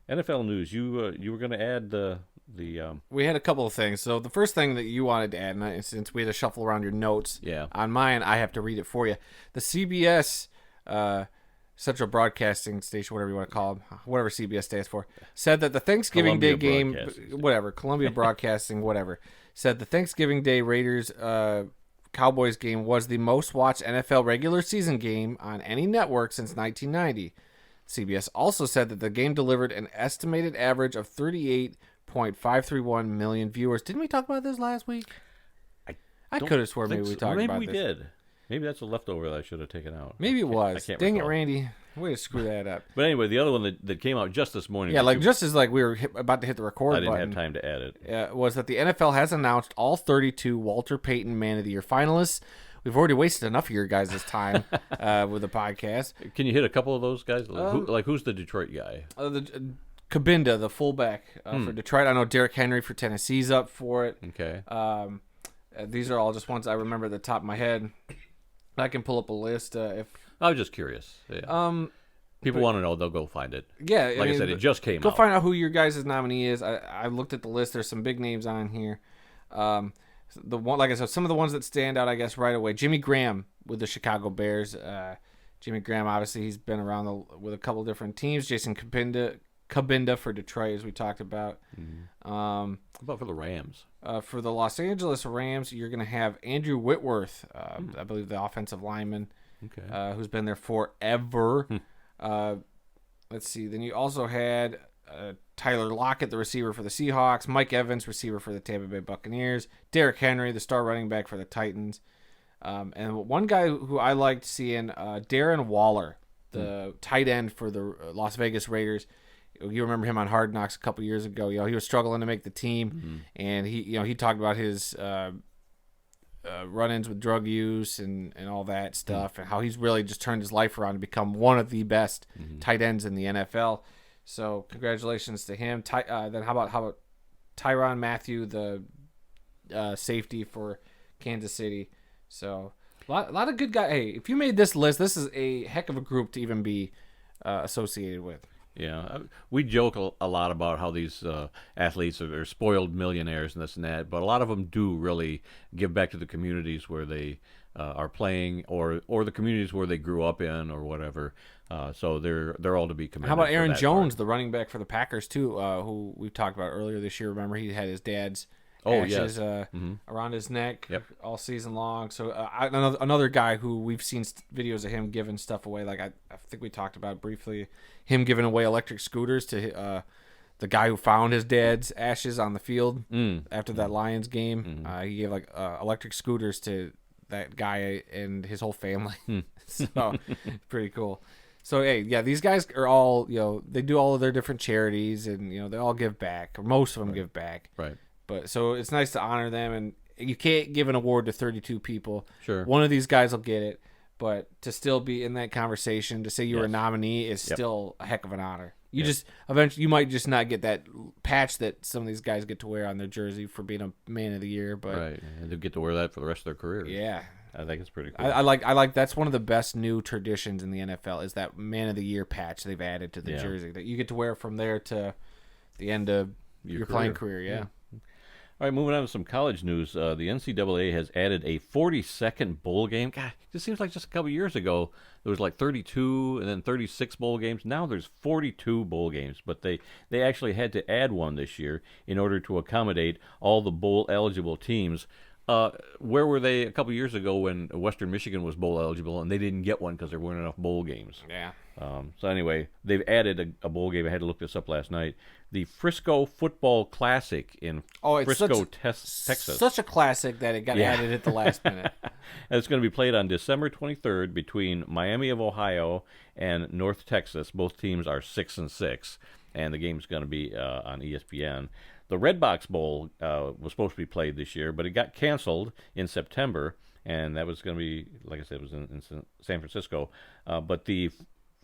NFL news. You were going to add the We had a couple of things. So the first thing that you wanted to add, and since we had to shuffle around your notes, on mine, I have to read it for you. The CBS Central Broadcasting Station, whatever you want to call them, whatever CBS stands for, said that the Thanksgiving Day game, whatever, Columbia Broadcasting, whatever, said the Thanksgiving Day Raiders Cowboys game was the most watched NFL regular season game on any network since 1990. CBS also said that the game delivered an estimated average of 38.531 million viewers. Didn't we talk about this last week? I could have sworn maybe we talked about this. Maybe we did. Maybe that's a leftover that I should have taken out. Maybe it was. I can't Dang recall. it, Randy. Way to screw that up. But anyway, the other one that came out just this morning. Yeah, like just as like we were about to hit the record button. I didn't have time to add it. Was that the NFL has announced all 32 Walter Payton Man of the Year finalists. We've already wasted enough of your guys' time with the podcast. Can you hit a couple of those guys? Who's the Detroit guy? Kabinda, the fullback for Detroit. I know Derrick Henry for Tennessee's up for it. Okay. These are all just ones I remember at the top of my head. I can pull up a list if I was just curious. Yeah. People want to know, they'll go find it. Yeah, like I said, it just came out. Go find out who your guys' nominee is. I looked at the list. There's some big names on here. The one, like I said, some of the ones that stand out, I guess, right away. Jimmy Graham with the Chicago Bears. Jimmy Graham, obviously, he's been around with a couple different teams. Jason Kabinda for Detroit, as we talked about. Mm-hmm. How about for the Rams? For the Los Angeles Rams, you're going to have Andrew Whitworth, I believe the offensive lineman, who's been there forever. Let's see. Then you also had Tyler Lockett, the receiver for the Seahawks. Mike Evans, receiver for the Tampa Bay Buccaneers. Derrick Henry, the star running back for the Titans. And one guy who I liked seeing, Darren Waller, the tight end for the Las Vegas Raiders. You remember him on Hard Knocks a couple years ago. He was struggling to make the team, and he talked about his run-ins with drug use and all that stuff, and how he's really just turned his life around to become one of the best tight ends in the NFL. So congratulations to him. Then how about Tyrann Mathieu, the safety for Kansas City. So a lot of good guys. Hey, if you made this list, this is a heck of a group to even be associated with. Yeah, we joke a lot about how these athletes are spoiled millionaires and this and that, but a lot of them do really give back to the communities where they are playing, or the communities where they grew up in, or whatever. So they're all to be commended. How about Aaron Jones, part. the running back for the Packers too, who we talked about earlier this year? Remember, he had his dad's Oh, ashes yes. around his neck Yep. all season long. So another guy who we've seen videos of him giving stuff away. Like I think we talked about briefly, him giving away electric scooters to the guy who found his dad's ashes on the field after that Lions game. He gave like electric scooters to that guy and his whole family. So pretty cool. So, hey, yeah, these guys are all, they do all of their different charities, and, they all give back, or most of them give back. Right. But so it's nice to honor them, and you can't give an award to 32 people. Sure. One of these guys will get it, but to still be in that conversation, to say you were a nominee is still a heck of an honor. You just, eventually, you might just not get that patch that some of these guys get to wear on their jersey for being a man of the year. But right. And they get to wear that for the rest of their career. Yeah. I think it's pretty cool. I like that's one of the best new traditions in the NFL is that Man of the Year patch they've added to the jersey that you get to wear from there to the end of your playing career. Yeah. All right, moving on to some college news. The NCAA has added a 40-second bowl game. God, it just seems like just a couple years ago there was like 32 and then 36 bowl games. Now there's 42 bowl games, but they actually had to add one this year in order to accommodate all the bowl eligible teams. Where were they a couple years ago when Western Michigan was bowl eligible and they didn't get one because there weren't enough bowl games? Yeah. So anyway, they've added a bowl game. I had to look this up last night. The Frisco Football Classic in Frisco, Texas. Such a classic that it got added at the last minute. And it's going to be played on December 23rd between Miami of Ohio and North Texas. Both teams are 6-6, and the game's going to be on ESPN. The Redbox Bowl was supposed to be played this year, but it got canceled in September, and that was going to be, like I said, it was in San Francisco. But the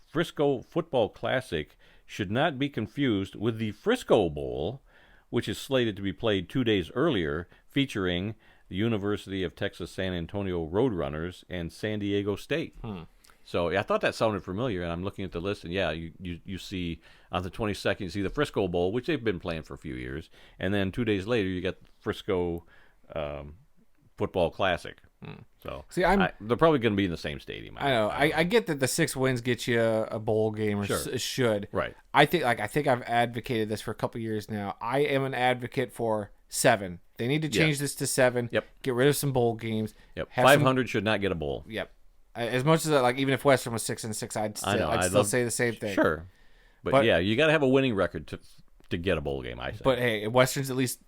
Frisco Football Classic should not be confused with the Frisco Bowl, which is slated to be played 2 days earlier, featuring the University of Texas San Antonio Roadrunners and San Diego State. So I thought that sounded familiar, and I'm looking at the list, and you see on the 22nd, you see the Frisco Bowl, which they've been playing for a few years, and then 2 days later, you got the Frisco Football Classic. So see, they're probably going to be in the same stadium. I know. I get that the 6 wins get you a bowl game, or should. Right. I think I've advocated this for a couple years now. I am an advocate for 7. They need to change this to 7. Yep. Get rid of some bowl games. Yep. 500 should not get a bowl. Yep. As much as like even if Western was 6-6, I'd still say the same thing. Sure. But yeah, you got to have a winning record to get a bowl game, I think. But hey, Western's at least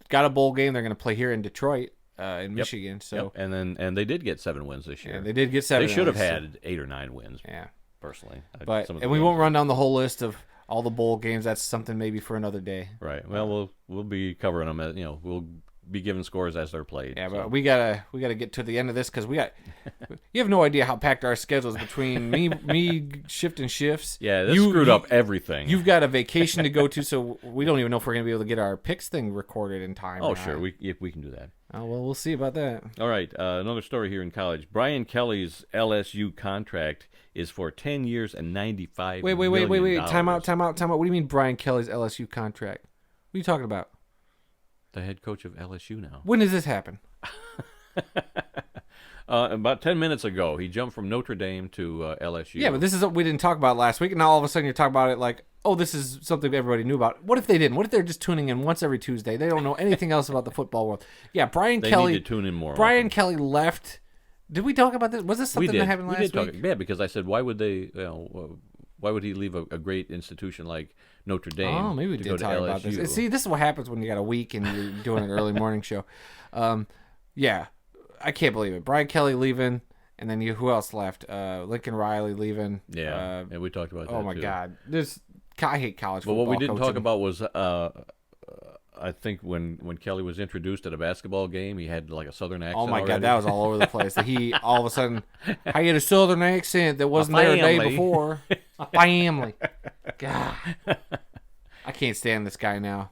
got a bowl game. They're going to play here in Detroit, in Michigan. So and they did get 7 wins this year. Yeah, they did get 7. They should have had 8 or 9 wins. Yeah. Personally. And we won't run down the whole list of all the bowl games. That's something maybe for another day. Right. Well, we'll be covering them. We'll be giving scores as they're played. Yeah, but we gotta get to the end of this because you have no idea how packed our schedule is between me shifting shifts. Yeah, this screwed up everything. You've got a vacation to go to, so we don't even know if we're gonna be able to get our picks thing recorded in time. Oh, sure, we can do that. Oh well, we'll see about that. All right, another story here in college. Brian Kelly's LSU contract is for 10 years and $95 million. Wait. Time out. What do you mean Brian Kelly's LSU contract? What are you talking about? The head coach of LSU now. When does this happen? About 10 minutes ago, he jumped from Notre Dame to LSU. Yeah, but this is what we didn't talk about last week, and now all of a sudden you're talking about it like, oh, this is something everybody knew about. What if they didn't? What if they're just tuning in once every Tuesday? They don't know anything else about the football world. Yeah, Brian Kelly. They need to tune in more. Brian Kelly left. Did we talk about this? Was this something that happened last week? Yeah, because I said, why would they? Why would he leave a great institution like Notre Dame? Oh, maybe we did talk about this. See, this is what happens when you got a week and you're doing an early morning show. Yeah, I can't believe it. Brian Kelly leaving, and then who else left? Lincoln Riley leaving. Yeah, and we talked about that. Oh my too. God, I hate college football. But what we didn't coaching. talk about was, I think when Kelly was introduced at a basketball game, he had like a Southern accent. Oh my already. God, that was all over the place. He all of a sudden, I had a Southern accent that wasn't there a day before. A family. God, I can't stand this guy now.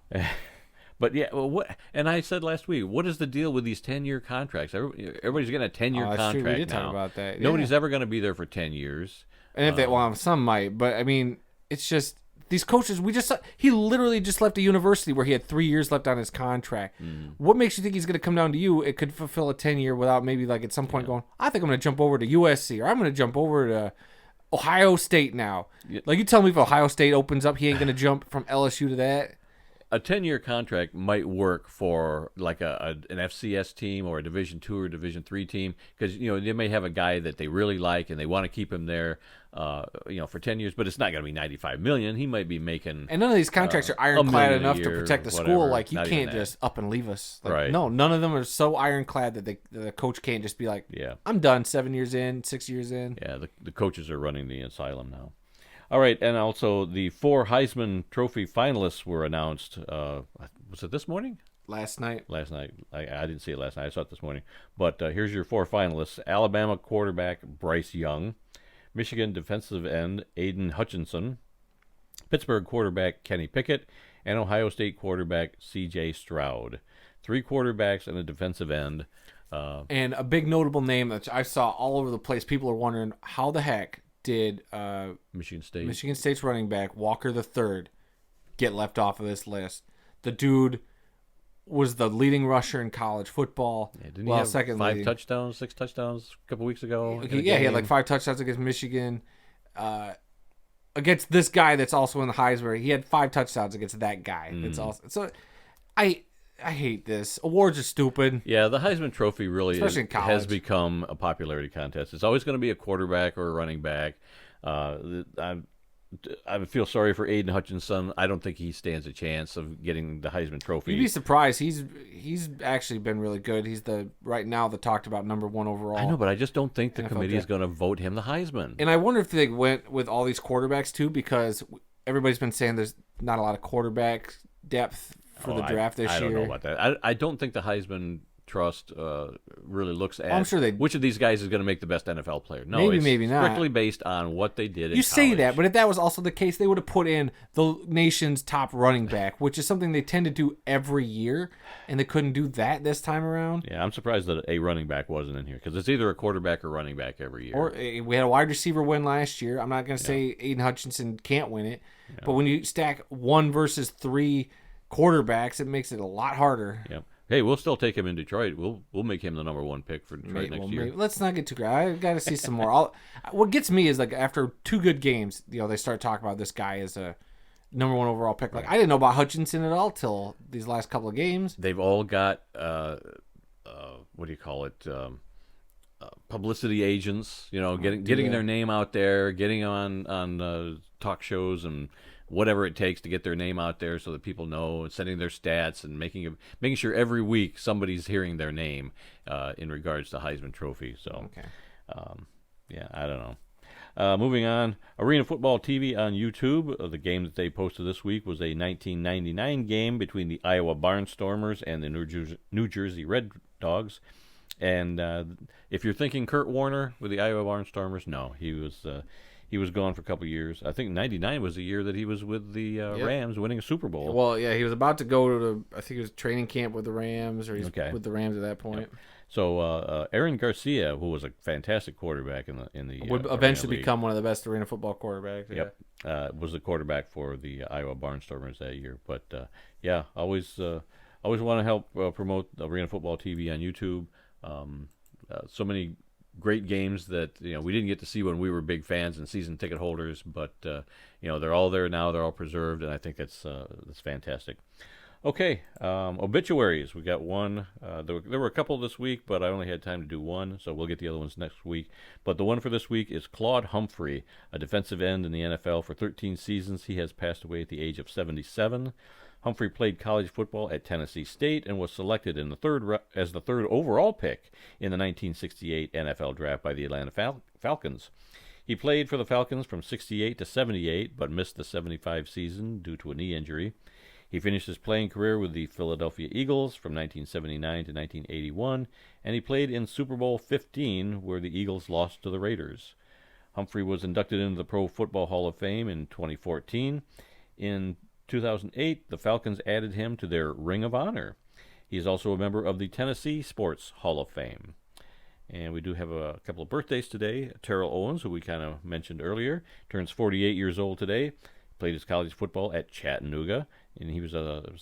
But yeah, well, what? And I said last week, what is the deal with these 10-year contracts? Everybody's getting a 10-year contract true. We did now. talk about that. Nobody's ever going to be there for 10 years. And if some might, but I mean, it's just these coaches. He literally just left a university where he had 3 years left on his contract. What makes you think he's going to come down to you? It could fulfill a 10-year without maybe like at some point going, I think I'm going to jump over to USC or I'm going to jump over to Ohio State now. Yeah. Like you tell me if Ohio State opens up, he ain't going to jump from LSU to that. A 10-year contract might work for like an FCS team or a Division II or Division III team because they may have a guy that they really like and they want to keep him there, for 10 years. But it's not going to be $95 million. He might be making. And none of these contracts are ironclad enough to protect the school. Like you can't just up and leave us. Like, right? No, none of them are so ironclad that the coach can't just be like, yeah, I'm done. 7 years in, 6 years in. Yeah, the coaches are running the asylum now. All right, and also the 4 Heisman Trophy finalists were announced. Was it this morning? Last night. I didn't see it last night. I saw it this morning. But here's your 4 finalists. Alabama quarterback Bryce Young. Michigan defensive end Aiden Hutchinson. Pittsburgh quarterback Kenny Pickett. And Ohio State quarterback C.J. Stroud. 3 quarterbacks and a defensive end. And a big notable name that I saw all over the place. People are wondering how the heck did Michigan State's running back Walker III get left off of this list? The dude was the leading rusher in college football. Yeah, didn't he have 5 touchdowns, 6 touchdowns a couple weeks ago? He had like 5 touchdowns against Michigan. Against this guy that's also in the Heisman, he had 5 touchdowns against that guy. It's also so. I hate this. Awards are stupid. Yeah, the Heisman Trophy really has become a popularity contest. It's always going to be a quarterback or a running back. I feel sorry for Aiden Hutchinson. I don't think he stands a chance of getting the Heisman Trophy. You'd be surprised. He's actually been really good. He's right now the talked about number 1 overall. I know, but I just don't think the committee is going to vote him the Heisman. And I wonder if they went with all these quarterbacks too, because everybody's been saying there's not a lot of quarterback depth for the draft this year. I don't know about that. I don't think the Heisman Trust really looks at I'm sure which of these guys is going to make the best NFL player. No, maybe not. Strictly based on what they did in college. You say that, but if that was also the case, they would have put in the nation's top running back, which is something they tend to do every year, and they couldn't do that this time around. Yeah, I'm surprised that a running back wasn't in here because it's either a quarterback or running back every year. Or we had a wide receiver win last year. I'm not going to say Aiden Hutchinson can't win it, but when you stack 1 versus 3 quarterbacks, it makes it a lot harder. Yep. Hey, we'll still take him in Detroit. We'll make him the number 1 pick for Detroit next year. Let's not get too great. I got to see some more. What gets me is like after 2 good games, they start talking about this guy as a number one overall pick. Like, I didn't know about Hutchinson at all till these last couple of games. They've all got what do you call it? Publicity agents. Getting their name out there, getting on talk shows and whatever it takes to get their name out there so that people know, and sending their stats and making sure every week somebody's hearing their name in regards to Heisman Trophy. So, Okay. I don't know. Moving on, Arena Football TV on YouTube. The game that they posted this week was a 1999 game between the Iowa Barnstormers and the New Jersey Red Dogs. And if you're thinking Kurt Warner with the Iowa Barnstormers, no, he was gone for a couple of years. I think 99 was the year that he was with the Rams winning a Super Bowl. Well, yeah, he was about to go to I think it was training camp with the Rams, or he's with the Rams at that point. Yep. So Aaron Garcia, who was a fantastic quarterback in the would eventually become one of the best arena football quarterbacks. Yep, was the quarterback for the Iowa Barnstormers that year. But always want to help promote Arena Football TV on YouTube. So many great games that we didn't get to see when we were big fans and season ticket holders, but they're all there now. They're all preserved, and I think that's fantastic. Okay, obituaries. We got one. There were a couple this week, but I only had time to do one, so we'll get the other ones next week. But the one for this week is Claude Humphrey, a defensive end in the NFL for 13 seasons. He has passed away at the age of 77. Humphrey played college football at Tennessee State and was selected in as the third overall pick in the 1968 NFL Draft by the Atlanta Falcons. He played for the Falcons from 68 to 78, but missed the 75 season due to a knee injury. He finished his playing career with the Philadelphia Eagles from 1979 to 1981, and he played in Super Bowl 15, where the Eagles lost to the Raiders. Humphrey was inducted into the Pro Football Hall of Fame in 2014. In 2008, the Falcons added him to their Ring of Honor. He is also a member of the Tennessee Sports Hall of Fame. And we do have a couple of birthdays today. Terrell Owens, who we kind of mentioned earlier, turns 48 years old today. Played his college football at Chattanooga, and he was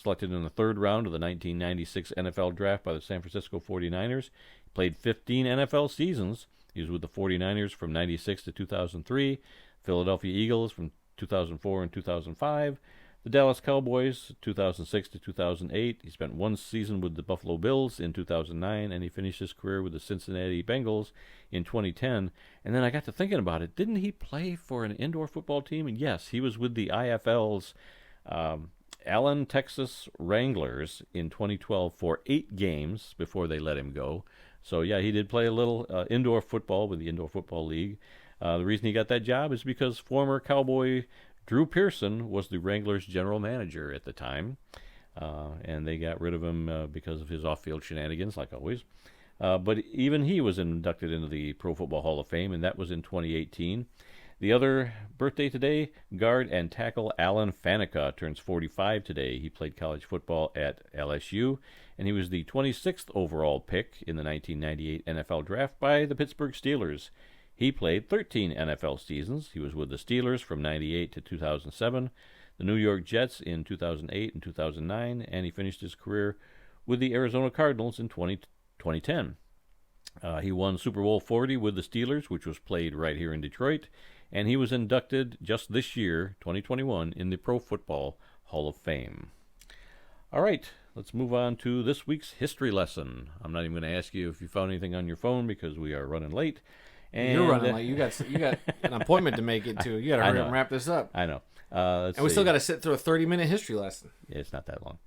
selected in the third round of the 1996 NFL Draft by the San Francisco 49ers. He played 15 NFL seasons. He was with the 49ers from 96 to 2003, Philadelphia Eagles from 2004 and 2005, the Dallas Cowboys 2006 to 2008. He spent one season with the Buffalo Bills in 2009, and he finished his career with the Cincinnati Bengals in 2010. And then I got to thinking about it. Didn't he play for an indoor football team? And yes, he was with the IFL's Allen, Texas Wranglers in 2012 for 8 games before they let him go. So, yeah, he did play a little indoor football with the Indoor Football League. The reason he got that job is because former Cowboy Drew Pearson was the Wranglers' general manager at the time, and they got rid of him because of his off-field shenanigans, like always. But even he was inducted into the Pro Football Hall of Fame, and that was in 2018. The other birthday today, guard and tackle Alan Faneca turns 45 today. He played college football at LSU, and he was the 26th overall pick in the 1998 NFL Draft by the Pittsburgh Steelers. He played 13 NFL seasons. He was with the Steelers from 98 to 2007, the New York Jets in 2008 and 2009, and he finished his career with the Arizona Cardinals in 2010. He won Super Bowl 40 with the Steelers, which was played right here in Detroit, and he was inducted just this year, 2021, in the Pro Football Hall of Fame. All right, let's move on to this week's history lesson. I'm not even going to ask you if you found anything on your phone because we are running late. And you're running late. You got an appointment to make it too. You got to hurry up and wrap this up. I know. And we still got to sit through a 30-minute history lesson. Yeah, it's not that long.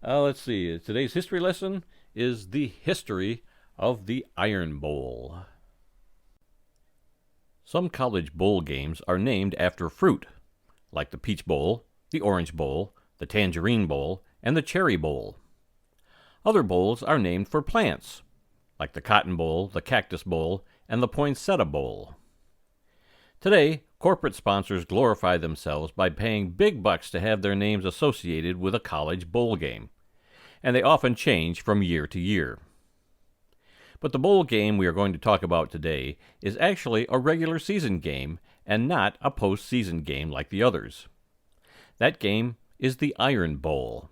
Let's see. Today's history lesson is the history of the Iron Bowl. Some college bowl games are named after fruit, like the Peach Bowl, the Orange Bowl, the Tangerine Bowl, and the Cherry Bowl. Other bowls are named for plants, like the Cotton Bowl, the Cactus Bowl, and the Poinsettia Bowl. Today, corporate sponsors glorify themselves by paying big bucks to have their names associated with a college bowl game, and they often change from year to year. But the bowl game we are going to talk about today is actually a regular season game and not a postseason game like the others. That game is the Iron Bowl.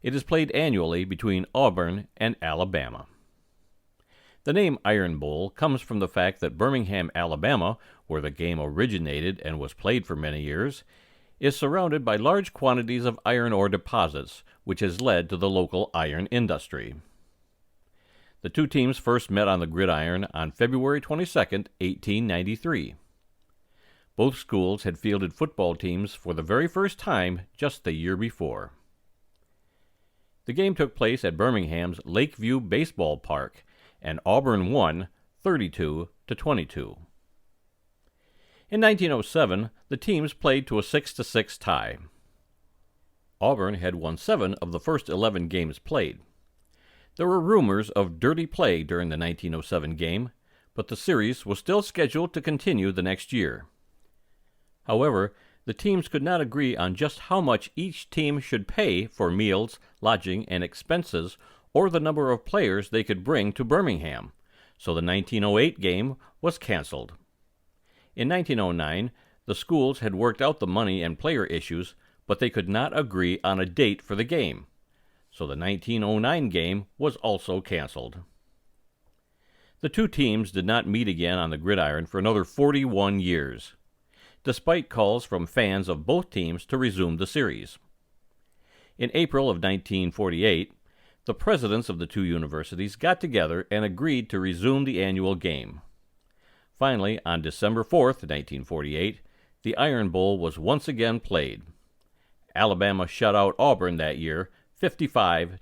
It is played annually between Auburn and Alabama. The name Iron Bowl comes from the fact that Birmingham, Alabama, where the game originated and was played for many years, is surrounded by large quantities of iron ore deposits, which has led to the local iron industry. The two teams first met on the gridiron on February 22, 1893. Both schools had fielded football teams for the very first time just the year before. The game took place at Birmingham's Lakeview Baseball Park, and Auburn won 32-22. In 1907, the teams played to a 6-6 tie. Auburn had won 7 of the first 11 games played. There were rumors of dirty play during the 1907 game, but the series was still scheduled to continue the next year. However, the teams could not agree on just how much each team should pay for meals, lodging, and expenses, or the number of players they could bring to Birmingham, so the 1908 game was canceled. In 1909, the schools had worked out the money and player issues, but they could not agree on a date for the game, so the 1909 game was also canceled. The two teams did not meet again on the gridiron for another 41 years, despite calls from fans of both teams to resume the series. In April of 1948, the presidents of the two universities got together and agreed to resume the annual game. Finally, on December 4th, 1948, the Iron Bowl was once again played. Alabama shut out Auburn that year, 55-0.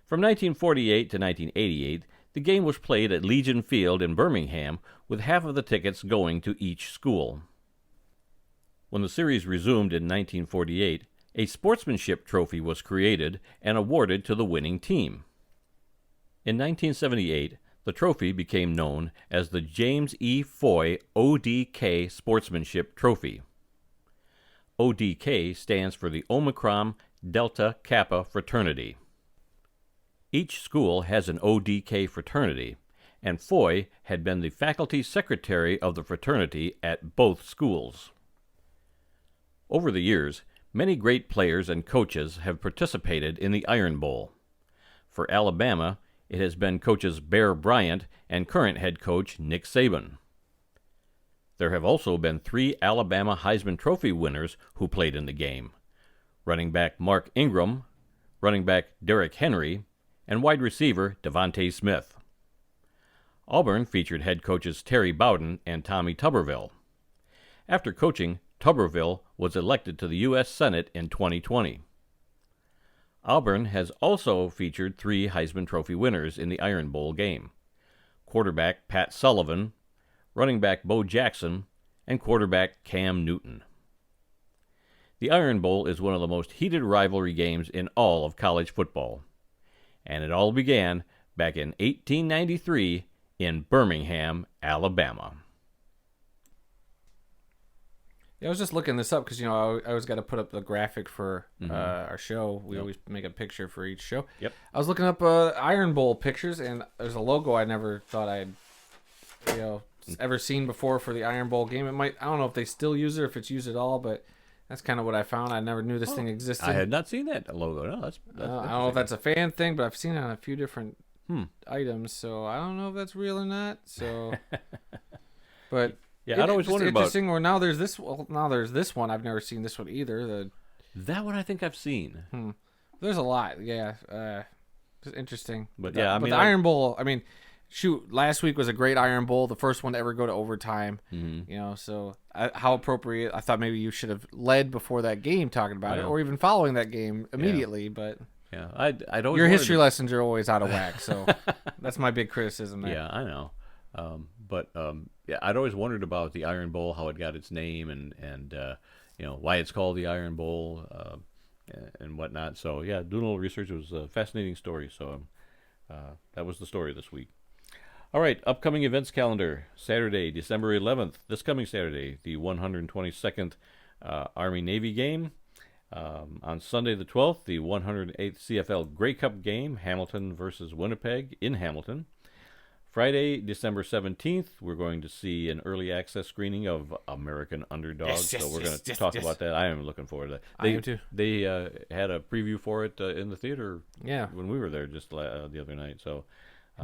From 1948 to 1988, the game was played at Legion Field in Birmingham, with half of the tickets going to each school. When the series resumed in 1948, a Sportsmanship Trophy was created and awarded to the winning team. In 1978, the trophy became known as the James E. Foy ODK Sportsmanship Trophy. ODK stands for the Omicron Delta Kappa Fraternity. Each school has an ODK fraternity, and Foy had been the faculty secretary of the fraternity at both schools. Over the years, many great players and coaches have participated in the Iron Bowl. For Alabama, it has been coaches Bear Bryant and current head coach Nick Saban. There have also been 3 Alabama Heisman Trophy winners who played in the game: running back Mark Ingram, running back Derrick Henry, and wide receiver Devontae Smith. Auburn featured head coaches Terry Bowden and Tommy Tuberville. After coaching, Tuberville was elected to the U.S. Senate in 2020. Auburn has also featured 3 Heisman Trophy winners in the Iron Bowl game: quarterback Pat Sullivan, running back Bo Jackson, and quarterback Cam Newton. The Iron Bowl is one of the most heated rivalry games in all of college football, and it all began back in 1893 in Birmingham, Alabama. Yeah, I was just looking this up because, I always got to put up the graphic for our show. We always make a picture for each show. Yep. I was looking up Iron Bowl pictures, and there's a logo I never thought I'd ever seen before for the Iron Bowl game. I don't know if they still use it or if it's used at all, but that's kind of what I found. I never knew this thing existed. I had not seen that logo. No, that's I don't know if that's a fan thing, but I've seen it on a few different items, so I don't know if that's real or not. So, but yeah, I'd always wondered about. Interesting. Or now there's this. Well, now there's this one. I've never seen this one either. That one I think I've seen. There's a lot. Yeah, it's interesting. But the Iron Bowl. I mean, shoot, last week was a great Iron Bowl, the first one to ever go to overtime. So how appropriate. I thought maybe you should have led before that game talking about it, or even following that game immediately. But yeah, I'd always your history lessons are always out of whack. So that's my big criticism there. Yeah, I know. Yeah, I'd always wondered about the Iron Bowl, how it got its name, and why it's called the Iron Bowl, and whatnot. So yeah, doing a little research. It was a fascinating story. So that was the story this week. All right, upcoming events calendar. Saturday, December 11th, this coming Saturday, the 122nd Army-Navy game. On Sunday the 12th, the 108th CFL Grey Cup game, Hamilton versus Winnipeg in Hamilton. Friday, December 17th, we're going to see an early access screening of American Underdog. So we're going to talk about that. I am looking forward to that. I am too. They had a preview for it in the theater when we were there just the other night. So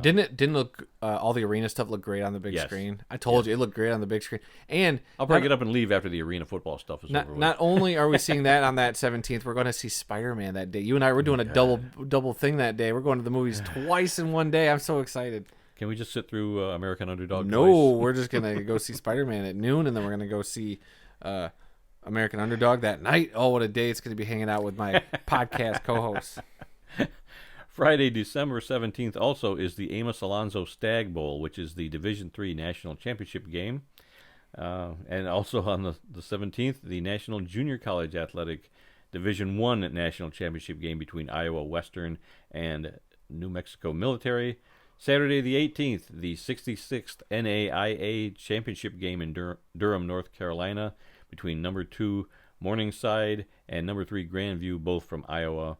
Didn't look all the arena stuff look great on the big Yes. screen? I told you it looked great on the big screen. And I'll probably get up and leave after the arena football stuff is over with. not only are we seeing that on that 17th, we're going to see Spider-Man that day. You and I were doing a double thing that day. We're going to the movies twice in one day. I'm so excited. Can we just sit through American Underdog No, twice? we're just going to go see Spider-Man at noon, and then we're going to go see American Underdog that night. Oh, what a day it's going to be hanging out with my podcast co-hosts. Friday, December 17th also is the Amos Alonso Stag Bowl, which is the Division III National Championship game. And also on the 17th, the National Junior College Athletic Division I National Championship game between Iowa Western and New Mexico Military. Saturday the 18th, the 66th NAIA Championship game in Durham, North Carolina, between number 2 Morningside and number 3 Grandview, both from Iowa.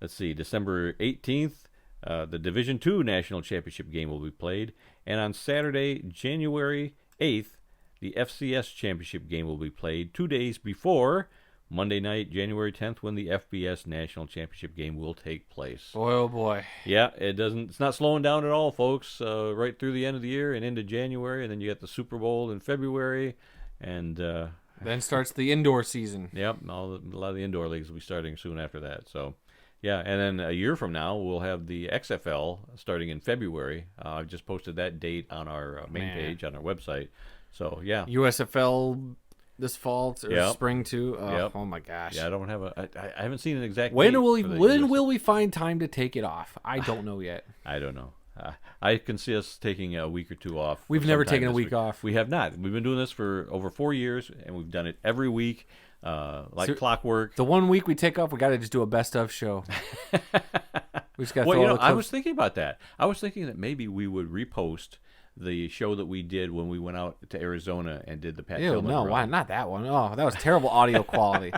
Let's see, December 18th, the Division II National Championship game will be played. And on Saturday, January 8th, the FCS Championship game will be played 2 days before Monday night, January 10th, when the FBS National Championship game will take place. Boy, oh boy. Yeah, it's not slowing down at all, folks. Right through the end of the year and into January, and then you got the Super Bowl in February, and then starts the indoor season. Yep, a lot of the indoor leagues will be starting soon after that. So, yeah, and then a year from now, we'll have the XFL starting in February. I've just posted that date on our main page on our website. So, yeah. USFL this fall or Yep. spring too. Oh, Yep. oh my gosh. Yeah, I don't have I haven't seen an exact When date will for the we find time to take it off? I don't know yet. I don't know. I can see us taking a week or two off. We've never sometime taken a this week off. We have not. We've been doing this for over 4 years, and we've done it every week, clockwork. The 1 week we take off, we got to just do a best of show. We just got. Well, you know, I was thinking about that. I was thinking that maybe we would repost the show that we did when we went out to Arizona and did the Pat Ew, Tillman no, run. why not that one? Oh, that was terrible audio quality.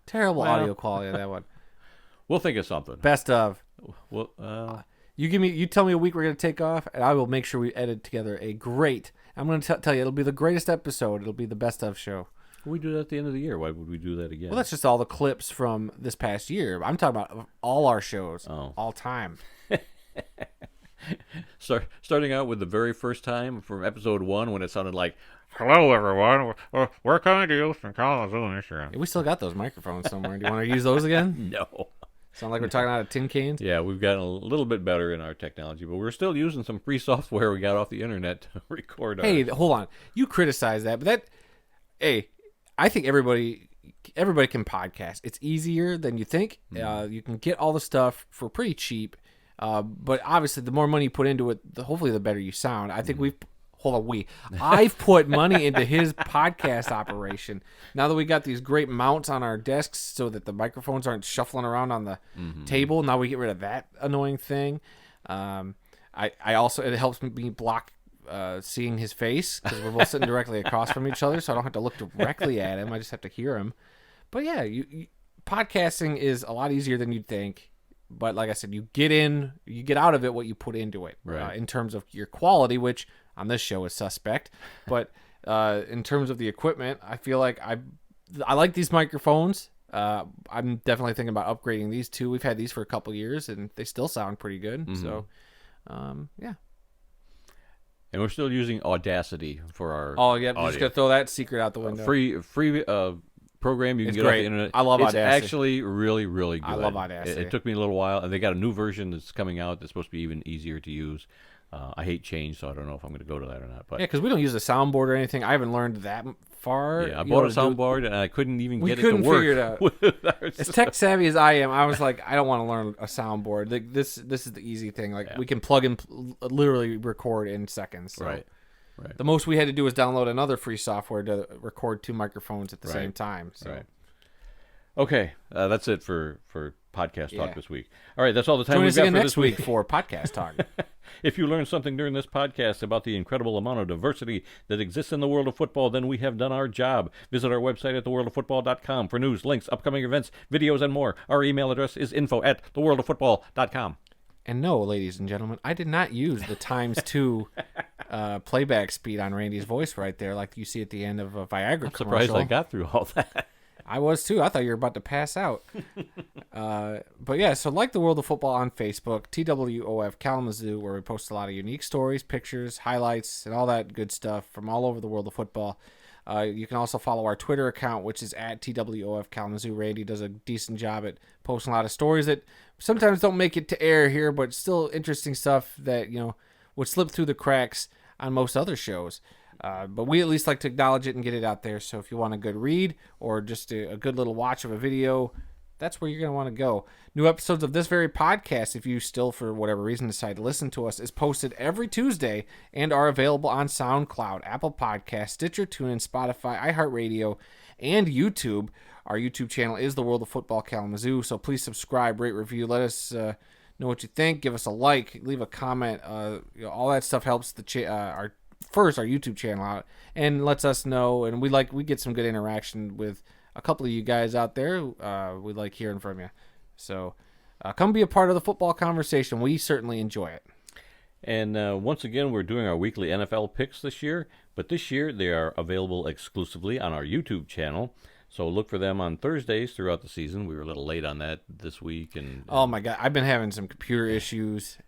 Terrible audio quality of that one. We'll think of something. Best of. Well, You tell me a week we're gonna take off, and I will make sure we edit together a great. I'm gonna tell you, it'll be the greatest episode. It'll be the best of show. we do that at the end of the year. Why would we do that again? Well, that's just all the clips from this past year. I'm talking about all our shows, Oh. all time. Starting out with the very first time from episode 1 when it sounded like, "Hello, everyone. We're coming to you from Kalamazoo, Michigan." We still got those microphones somewhere. Do you want to use those again? No. Sound like we're talking out of tin cans? Yeah, we've gotten a little bit better in our technology, but we're still using some free software we got off the internet to record our... Hey, hold on. You criticize that, but I think everybody can podcast. It's easier than you think. You can get all the stuff for pretty cheap, but obviously the more money you put into it, hopefully the better you sound. I think I've put money into his podcast operation. Now that we got these great mounts on our desks so that the microphones aren't shuffling around on the table, now we get rid of that annoying thing. I also, it helps me block seeing his face because we're both sitting directly across from each other, so I don't have to look directly at him. I just have to hear him. But yeah, podcasting is a lot easier than you'd think. But like I said, you get out of it what you put into it, right. In terms of your quality, which on this show is suspect. But in terms of the equipment, I feel like I like these microphones. I'm definitely thinking about upgrading these two. We've had these for a couple years, and they still sound pretty good. Mm-hmm. So, yeah. And we're still using Audacity for our Oh, yeah. I'm audio. just going to throw that secret out the window. Free program you can It's get great. off the internet. I love it's Audacity. It's actually really, really good. I love Audacity. It took me a little while, and they got a new version that's coming out that's supposed to be even easier to use. I hate change, so I don't know if I'm going to go to that or not. But yeah, because we don't use a soundboard or anything. I haven't learned that far. yeah, I bought a soundboard, and I couldn't even get it to couldn't work. figure it out. As tech savvy as I am, I was like, I don't want to learn a soundboard. Like, this is the easy thing. Like we can plug and literally record in seconds. So. Right. The most we had to do was download another free software to record two microphones at the same time. So. Right. Okay, that's it for podcast talk Yeah. this week. All right, that's all the time Join we've us got again for next this week. for podcast talk. If you learned something during this podcast about the incredible amount of diversity that exists in the world of football, then we have done our job. Visit our website at theworldoffootball.com for news, links, upcoming events, videos, and more. Our email address is info@theworldoffootball.com. And no, ladies and gentlemen, I did not use the ×2 playback speed on Randy's voice right there like you see at the end of a Viagra I'm commercial. surprised I got through all that. I was too. I thought you were about to pass out. But yeah, so like the World of Football on Facebook, TWOF Kalamazoo, where we post a lot of unique stories, pictures, highlights, and all that good stuff from all over the world of football. You can also follow our Twitter account, which is at TWOF Kalamazoo. Randy does a decent job at posting a lot of stories that sometimes don't make it to air here, but still interesting stuff that, would slip through the cracks on most other shows. But we at least like to acknowledge it and get it out there. So if you want a good read or just a good little watch of a video, that's where you're going to want to go. New episodes of this very podcast, if you still, for whatever reason, decide to listen to us, is posted every Tuesday and are available on SoundCloud, Apple Podcasts, Stitcher, TuneIn, Spotify, iHeartRadio, and YouTube. Our YouTube channel is The World of Football Kalamazoo, so please subscribe, rate, review. Let us know what you think. Give us a like, leave a comment. All that stuff helps our YouTube channel out and lets us know, and we get some good interaction with a couple of you guys out there. We like hearing from you, so come be a part of the football conversation. We certainly enjoy it. And once again, we're doing our weekly NFL picks this year, but this year they are available exclusively on our YouTube channel. So look for them on Thursdays throughout the season. We were a little late on that this week, and oh my God, I've been having some computer issues.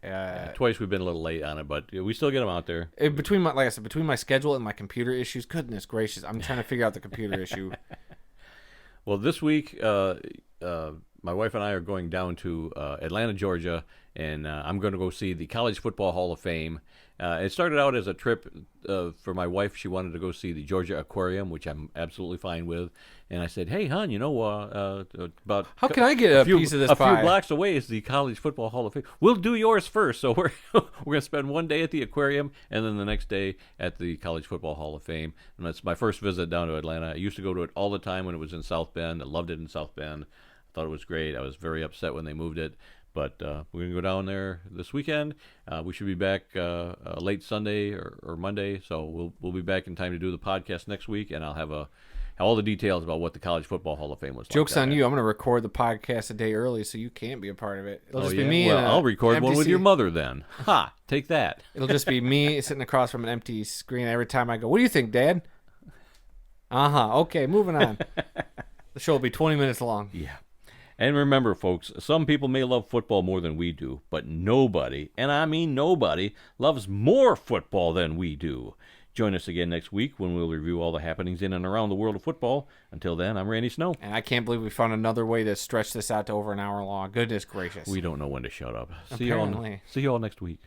Twice we've been a little late on it, but we still get them out there. Between my schedule and my computer issues, goodness gracious, I'm trying to figure out the computer issue. Well, this week, my wife and I are going down to Atlanta, Georgia, and I'm going to go see the College Football Hall of Fame. It started out as a trip for my wife. She wanted to go see the Georgia Aquarium, which I'm absolutely fine with. And I said, hey, hon, about how can I get a piece of this pie? A few blocks away is the College Football Hall of Fame. We'll do yours first. So we're going to spend one day at the aquarium and then the next day at the College Football Hall of Fame. And that's my first visit down to Atlanta. I used to go to it all the time when it was in South Bend. I loved it in South Bend. I thought it was great. I was very upset when they moved it. But we're going to go down there this weekend. We should be back late Sunday or Monday, so we'll be back in time to do the podcast next week, and I'll have all the details about what the College Football Hall of Fame was like. Joke's on you. I'm going to record the podcast a day early so you can't be a part of it. It'll just be me. Well, I'll record one with your mother then. Ha! Take that. It'll just be me sitting across from an empty screen every time I go, what do you think, Dad? Uh-huh. Okay, moving on. The show will be 20 minutes long. Yeah. And remember, folks, some people may love football more than we do, but nobody, and I mean nobody, loves more football than we do. Join us again next week when we'll review all the happenings in and around the world of football. Until then, I'm Randy Snow. And I can't believe we found another way to stretch this out to over an hour long. Goodness gracious. We don't know when to shut up. Apparently. See you all next week.